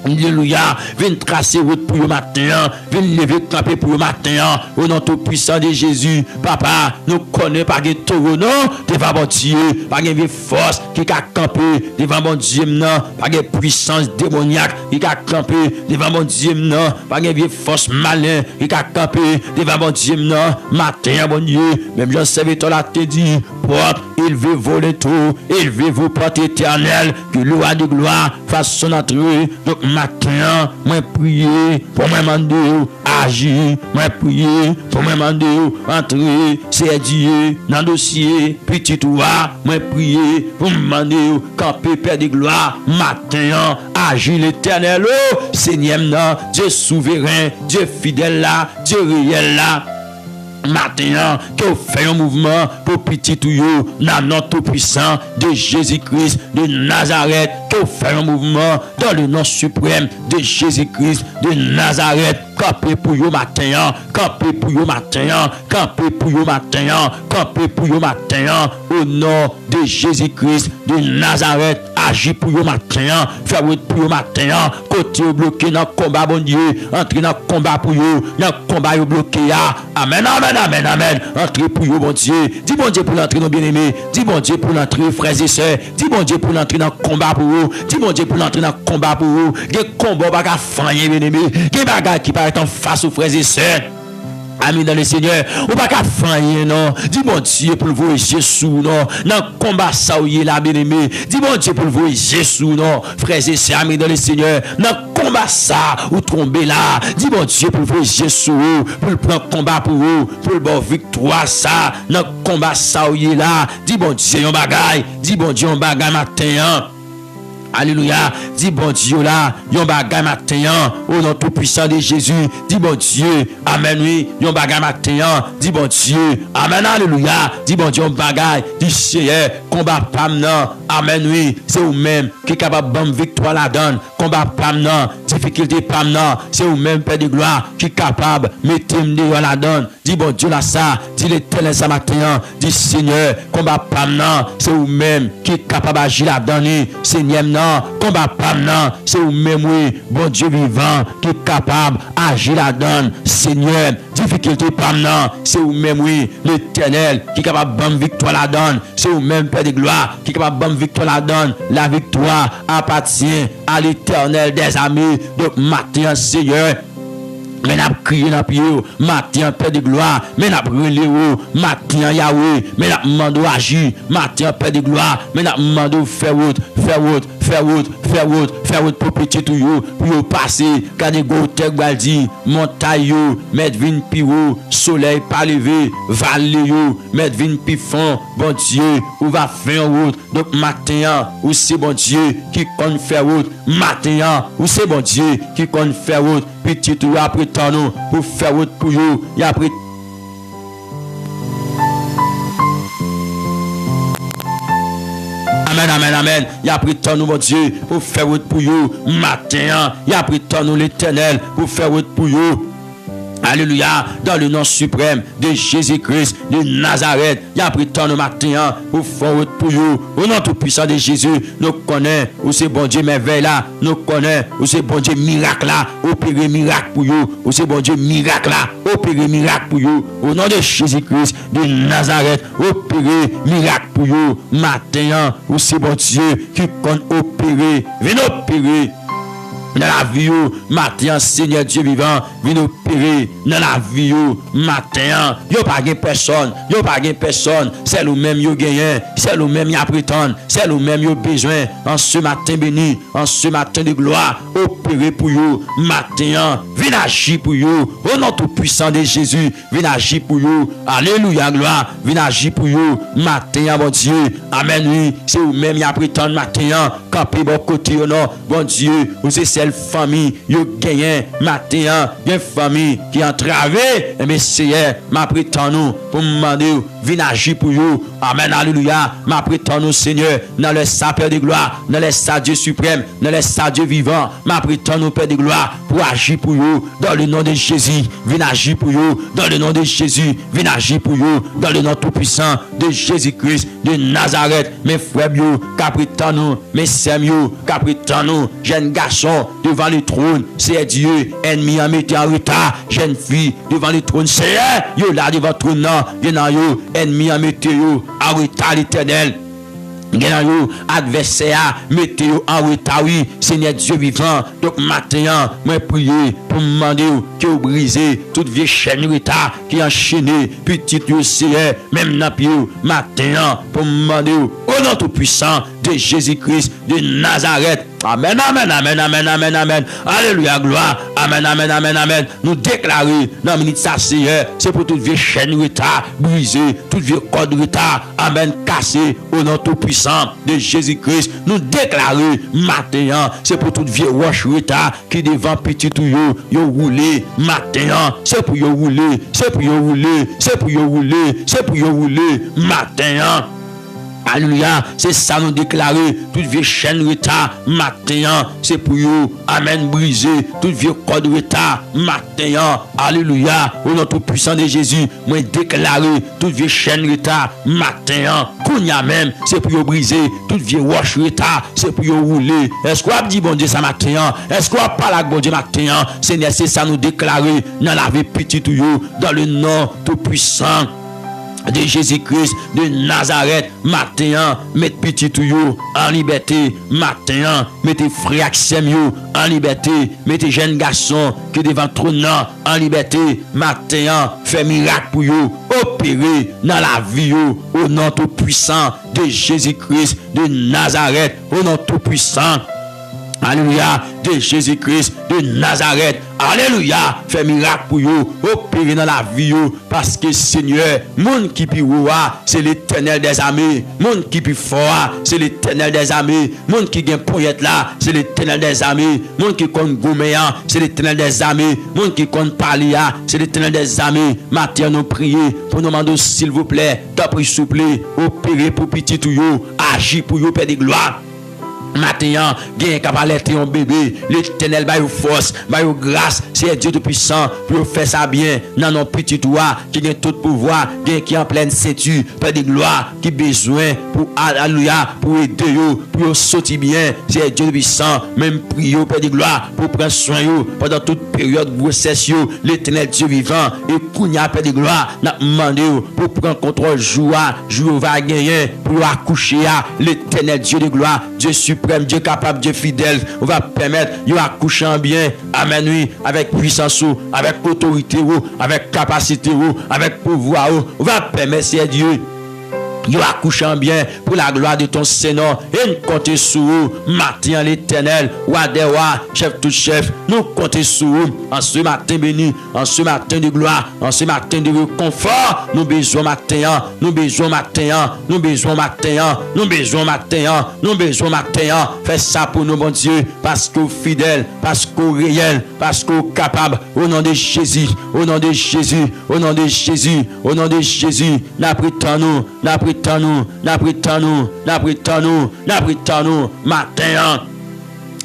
Alléluia, viens tracer route pour le matin, viens lever camper pour le matin, au nom tout puissant de Jésus. Papa, nous connaissons pas de taureau, non, devant mon Dieu, pas de force qui a campé devant mon Dieu, non, pas de puissance démoniaque qui a campé devant mon Dieu, non, pas de force malin qui a campé devant mon Dieu, non, matin, mon Dieu, même Jean serviteur l'a dit, porte, il veut voler tout, il veut vous porter éternel, que loi de gloire fasse son entrée. Donc matin, moi prier pour me demander agir, moi prier pour me demander entrer, c'est Dieu dans le dossier, petit toi, moi prier pour me demander camper Père de gloire, matin, agir l'Éternel, oh, Seigneur, Dieu souverain, Dieu fidèle là, Dieu réel là. Maintenant, que vous faites un mouvement pour petit tuyau dans notre puissant de Jésus-Christ de Nazareth. Que vous faites un mouvement dans le nom suprême de Jésus-Christ de Nazareth. Campez pour vous matin, campez pour vous matin, campez pour vous matin, campez pour vous matin, au nom de Jésus-Christ de Nazareth. Agis pour vous matin, faire pour vous matin, côté bloqué dans le combat, bon Dieu, entrez dans le combat pour vous, dans le combat bloqué. Amen, amen, amen, amen. Entrez pour vous, bon Dieu. Dis bon Dieu pour l'entrée, nos bien-aimés. Dis bon Dieu pour l'entrée, frères et sœurs. Dis bon Dieu pour l'entrée dans le combat pour vous. Dis bon Dieu pour l'entrée dans le combat pour vous. Des combats, bagarre, bien-aimés. Des bagarres qui paraissent en face aux frères et sœurs. Amis dans le Seigneur, ou pas qu'à faire non. Dis bon Dieu pour vous Jésus non. Dans combat ça ou là bien-aimé. Dis bon Dieu pour vous Jésus non. Frères et sœurs, amis dans le Seigneur, dans combat ça ou tomber là. Dis bon Dieu pour vous Jésus pour prendre combat pour vous, pour le bon victoire ça. Dans combat ça ou là. Dis bon Dieu on bagaille. Dis bon Dieu on bagaille matin. Alléluia. Dis bon Dieu là, yon bagay matin, au nom tout puissant de Jésus. Dis bon Dieu, amen oui, yon bagay matin. Dis bon Dieu, amen alléluia. Dis bon Dieu, yon bagay, dis Seigneur, combat pam nan, amen oui, c'est vous même qui est capable de victoire la donne. Combat pam nan, difficulté pam nan, c'est vous même Père de gloire qui est capable de mettre de la donne. Dis bon Dieu là ça, dis l'Éternel ça matin, dis Seigneur, combat pam nan, c'est vous même qui est capable d'agir la donne. Seigneur non, combat pam nan, c'est vous même oui, bon Dieu vivant qui est capable d'agir la donne. Seigneur, difficulté pam nan, c'est vous même oui, l'Éternel qui est capable de victoire la donne. C'est vous même Père de gloire qui est capable de victoire la donne. La victoire appartient à l'Éternel des amis. Donc matin Seigneur, mais n'a crié dans pied matin Père de gloire, mais n'a brûlé matin Yahweh, mais n'a demandé agir matin Père de gloire, mais n'a demandé faire route pour petit tout yo pour passer quand des gros terre baldi montagne yo mettre vin piro soleil pas levé vallée yo mettre vin pifon bon Dieu ou va faire route. Donc matin ou c'est bon Dieu qui compte faire route matin ou c'est bon Dieu qui compte faire route petit tout après temps nous pour faire route pour yo y après amen, amen, amen. Il a pris temps nous, mon Dieu, pour faire route pour vous. Matin, il a pris temps nous, l'Éternel, pour faire route pour vous. Alléluia, dans le nom suprême de Jésus-Christ de Nazareth, il a pris temps le matin pour faire route pour vous. Au nom tout puissant de Jésus, nous connaissons où c'est bon Dieu merveille là, nous connaissons où c'est bon Dieu miracle là, opérer miracle pour vous, où c'est bon Dieu miracle là, opérer miracle pour vous. Au nom de Jésus-Christ de Nazareth, opérer miracle pour vous. Matin, où c'est bon Dieu qui compte opérer, venez opérer dans la vie matin Seigneur Dieu vivant vient opérer dans la vie matin yo pas gain personne c'est nous même yo gagné c'est nous même y a prétendre c'est nous même yo besoin en ce matin béni en ce matin de gloire opérer pour yo matin viens agir pour yo au nom tout puissant de Jésus viens agir pour yo alléluia gloire viens agir pour yo matin bon Dieu amen oui c'est nous même y a prétendre matin camper bon côté non bon Dieu vous c'est famille yo gagné matin une famille qui entravé mais Seigneur m'a prétend nous pour me demander viens agir pour vous amen alléluia m'a prétend nous Seigneur dans le sang Père de gloire dans le sang Dieu suprême dans le sang Dieu vivant m'a prétend nous Père de gloire pour agir pour vous dans le nom de Jésus viens agir pour vous dans le nom de Jésus viens agir pour vous dans le nom tout puissant de Jésus-Christ de Nazareth mes frères yo qu'a prétend nous mes sœurs yo qu'a prétend nous jeunes garçons devant le trône, c'est Dieu, ennemi en mettant en retard, jeune fille devant le trône, c'est yo là devant le trône, non, yo, ennemi en mettant en retard l'Éternel. Adversaire, mettez en retard, oui, Seigneur Dieu vivant. Donc maintenant, moi prier pour me demander que vous brisez toute vieille chaîne retard qui enchaîné, petit Seigneur, même dans pied, matin, pour me demander au nom tout puissant de Jésus-Christ de Nazareth. Amen, amen, amen, amen, amen, amen. Alléluia, gloire. Amen, amen, amen, amen. Nous déclarer dans la minute ça, Seigneur, c'est pour toute vieille chaîne retard, brisée, toute vieille corde retard, amen, cassée, au nom tout puissant de Jésus-Christ. Nous déclarer matin, c'est pour toute vieille roche retard qui devant petit tout yo roulé, matin, c'est pour yo rouler, c'est pour yo rouler, c'est pour yo rouler, c'est pour yo rouler, matin. Alléluia, c'est ça nous déclarer. Toute vieille chaîne retard, matin, c'est pour vous. Amen, briser. Toute vieille corde retard, matin. Alléluia, au nom tout puissant de Jésus, moi déclarer. Toute vieille chaîne retard, matin. Kounya même, c'est pour vous briser. Toute vieille roche retard, c'est pour vous rouler. Est-ce qu'on a dit bon Dieu ça matin? Est-ce qu'on a parlé avec bon Dieu matin? Seigneur, c'est ça nous déclarer. Dans la vie petite, dans le nom tout puissant de Jésus-Christ de Nazareth, matin, mettez petit tout yo en liberté, matin, mettez frères yo en liberté, mettez jeunes garçons qui devant trône en liberté, matin, fait miracle pour yo, opérer dans la vie yo, au nom tout puissant de Jésus-Christ de Nazareth, au nom tout puissant. Alléluia, de Jésus-Christ de Nazareth. Alléluia, fait miracle pour vous, opérer dans la vie, parce que Seigneur, monde qui pi roi, c'est l'Éternel des armées. Monde qui pi fort, c'est l'Éternel des armées. Monde qui gagne poyette là, c'est l'Éternel des armées. Monde qui compte gouméan, c'est l'Éternel des armées. Monde qui compte parler, c'est l'Éternel des armées. Matin, nous prions pour nous demander, s'il vous plaît, d'après souple, opérer pour petit tout yo, agir pour yo, Père de gloire. Maintenant, gain capacité un bébé, l'Éternel va vous force, va vous grâce, c'est Dieu tout puissant pour faire ça bien dans nos petits toits qui gagne tout pouvoir, gain qui en pleine ceinture, Père de gloire, qui besoin pour alléluia, pour aider yo, pour sortir bien, c'est Dieu tout puissant, même prier Père de gloire pour prendre soin yo pendant toute période grossesse yo, l'Éternel Dieu vivant et kounya Père de gloire, n'a demandé pour prendre contrôle joie va gagner pour accoucher l'Éternel Dieu de gloire, Dieu suprême, Dieu capable, Dieu fidèle, on va permettre de accoucher bien, amen, oui, avec puissance, avec autorité, avec capacité, avec pouvoir, on va permettre, c'est Dieu. Yo accouchant bien pour la gloire de ton Seigneur et nous comptons sur vous matin l'Éternel roi des rois chef tout chef nous comptons sur vous en ce matin béni en ce matin de gloire en ce matin de réconfort nous besoin matin nous besoin matin nous besoin matin nous besoin matin nous besoin matin fais ça pour nous bon Dieu parce que fidèle parce que réel parce que capable au nom de Jésus au nom de Jésus au nom de Jésus au nom de Jésus n'apprétons-nous matin.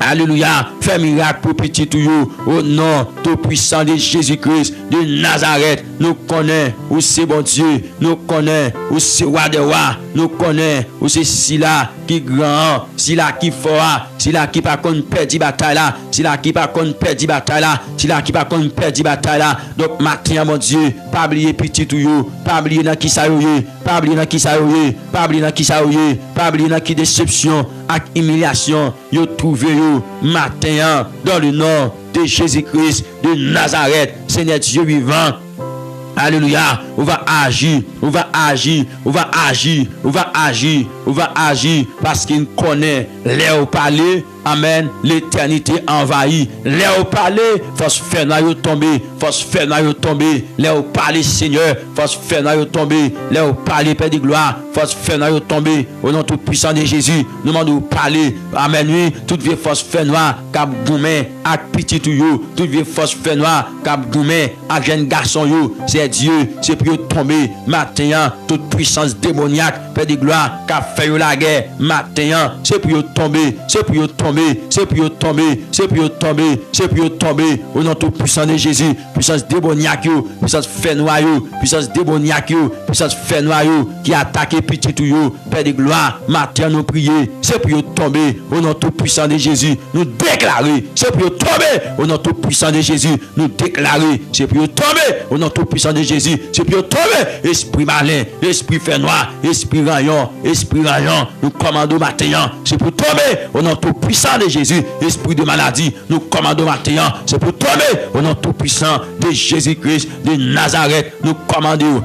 Alléluia, fais miracle pour petit tout yo, au nom tout puissant de Jésus-Christ de Nazareth. Nous connaissons où c'est bon Dieu, nous connaissons où c'est roi de roi, nous connaissons où c'est Sila qui grand, Sila qui fort, Sila qui pas qu'on perdre bataille là, Sila qui pas qu'on perdre bataille là, Sila qui pas qu'on perdre bataille là. Donc matin mon Dieu, pas oublier petit tout yo, pas oublier dans qui ça yo, pas oublier dans qui ça yo, pas oublier dans qui ça yo, pas oublier dans qui déception, ak humiliation, yo trouvé yo matin dans le nom de Jésus-Christ de Nazareth, Seigneur Dieu vivant. Alléluia, on va agir, on va agir, on va agir, on va agir, on va agir parce qu'il connaît les parler. Amen. L'éternité envahit. Les parler, force faire noyau tomber, force faire noyau tomber. Les parler, Seigneur, force faire noyau tomber. Les parler, Père de gloire, force faire noyau tomber. Au nom tout puissant de Jésus, nous demandons parler. Amen. Oui, toute vieille force fait noir, cap goumé, ak petit tout yo, toute vieille force fait noir, cap goumé, ak jeune garçon yo, c'est Dieu, c'est pour tomber. Matin, toute puissance démoniaque, Père de gloire, cap fait la guerre. Matin, c'est pour tomber, c'est pour tomber. C'est pour tomber, c'est pour tomber, c'est pour tomber au nom tout puissant de Jésus, puissance démoniaque, puissance fait noyau, puissance démoniaque, puissance fait noyau qui attaque petit tout yo, Père de gloire, matin nous prier, c'est pour tomber au nom tout puissant de Jésus, nous déclarer, c'est pour tomber au nom tout puissant de Jésus, nous déclarer, c'est pour tomber au nom tout puissant de Jésus, c'est pour tomber, esprit malin, esprit fait noir, esprit rayon, nous commandons matin, c'est pour tomber au nom tout puissant de Jésus, esprit de maladie, nous commandons matin, c'est pour tomber au nom tout puissant de Jésus-Christ de Nazareth, nous commandons,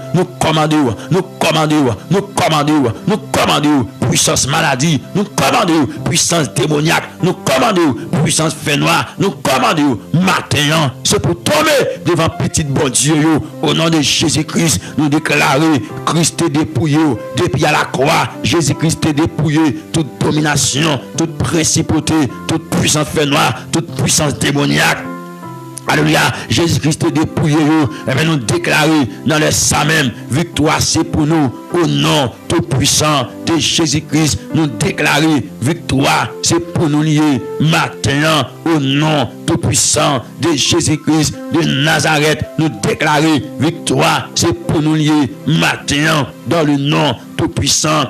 puissance maladie, nous commandons, puissance démoniaque, nous commandons, puissance fait noir, nous commandons, matin, c'est pour tomber devant petit bon Dieu, au nom de Jésus-Christ, nous déclarer, Christ est dépouillé, depuis à la croix, Jésus-Christ est dépouillé, toute domination, toute principauté, toute puissance fait noir, toute puissance démoniaque. Alléluia, Jésus-Christ est dépouillé, et bien nous déclarer dans le sang même, victoire c'est pour nous, au nom tout puissant de Jésus-Christ, nous déclarer victoire c'est pour nous lier matin, au nom tout puissant de Jésus-Christ de Nazareth, nous déclarer victoire c'est pour nous lier matin, dans le nom tout puissant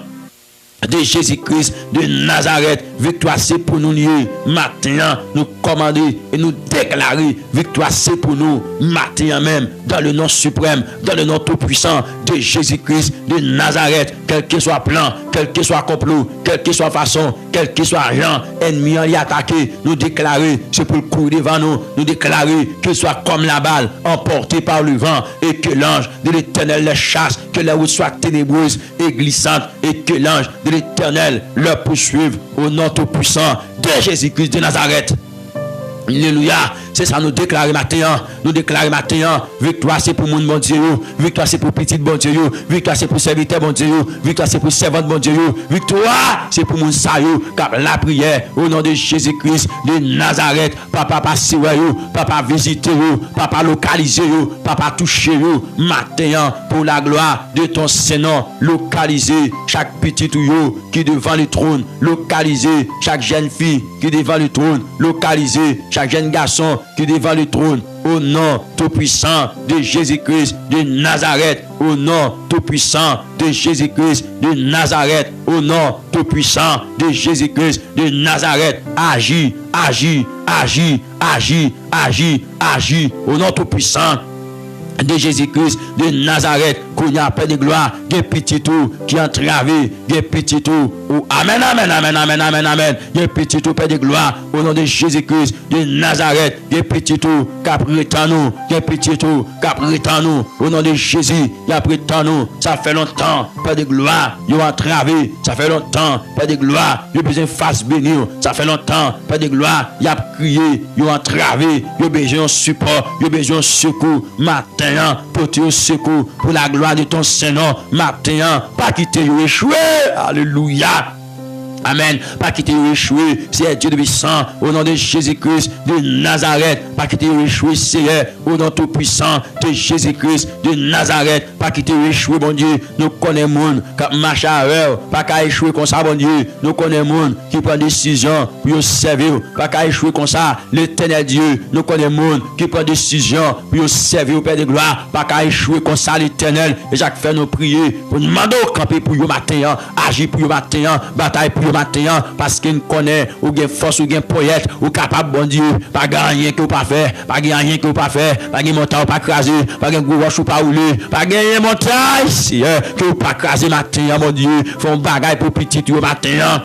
de Jésus-Christ de Nazareth. victoire c'est pour nous lier. Matin, nous commander et nous déclarer, victoire c'est pour nous. Matin même, dans le nom suprême, dans le nom tout-puissant de Jésus-Christ de Nazareth, quel que soit plan, quel que soit complot, quelle que soit façon, quel que soit gens, ennemi en y attaquer, nous déclarer, c'est pour le courir devant nous, nous déclarer que soit comme la balle, emporté par le vent, et que l'ange de l'Éternel les chasse, que la route soit ténébreuse et glissante, et que l'ange de l'Éternel leur poursuive au nom tout-puissant de Jésus-Christ de Nazareth. Alléluia. C'est ça nous déclarer matin. Nous déclarer matin. Victoire c'est pour mon bon Dieu. Victoire c'est pour petit bon Dieu. Victoire c'est pour serviteur bon Dieu. Victoire c'est pour servante bon Dieu. Victoire c'est pour mon saillot. Car la prière au nom de Jésus-Christ de Nazareth. Papa passe papa visite papa localise papa touche matin pour la gloire de ton Saint-Nom. Localiser chaque petit tuyau qui est devant le trône. Localiser chaque jeune fille qui est devant le trône. Localiser chaque jeune garçon qui est devant le trône, au nom tout-puissant de Jésus-Christ de Nazareth, au nom tout-puissant de Jésus-Christ de Nazareth, au nom tout-puissant de Jésus-Christ de Nazareth, agis, agis, agis, agis, agis, agis, au nom tout-puissant de Jésus-Christ de Nazareth, qu'on y a paix de gloire, des petits tout qui entravé, des petits tout, amen, amen, amen, amen, amen, amen, des petits tout paix de gloire, au nom de Jésus-Christ de Nazareth, des petits tout qui prétend nous, des petits tout qui prétend nous, au nom de Jésus, il a prétend nous, ça fait longtemps, paix de gloire, ils ont entravé, ça fait longtemps, paix de gloire, ils ont besoin de face bénir, ça fait longtemps, paix de gloire, il a crié, ils ont entravé, ils ont besoin de support, ils ont besoin de secours, matin, pour te secours, pour la gloire de ton Saint-Nom, matin, pas quitter échoué, alléluia. Amen. Pas quitter échoué, c'est Dieu de puissant, au nom de Jésus-Christ de Nazareth. Pas quitter échoué, c'est au nom tout puissant de Jésus-Christ de Nazareth. Pas quitter échoué, bon Dieu. Nous connaissons monde qui marche à l'heure. Pas qu'à échouer comme ça, bon Dieu. Nous connaissons monde qui prend décision pour servir. Pas qu'à échouer comme ça, l'Éternel Dieu. Nous connaissons monde qui prend décision pour servir au Père de gloire. Pas qu'à échouer comme ça, l'Éternel. Et Jacques fait nous prier pour nous demander au camper pour le matin, agir pour le matin, bataille pour le matin, parce qu'il connaît, ou gain force, ou gain poète, ou capable, bon Dieu, pas gagner que vous pas faire, pas gagner que vous pas faire, pas gagner montagne ou pas craser, pas gagner gros roche ou pas rouler, pas gagner montagne, que vous pas craser matin, mon Dieu, font bagaille pour petit au matin.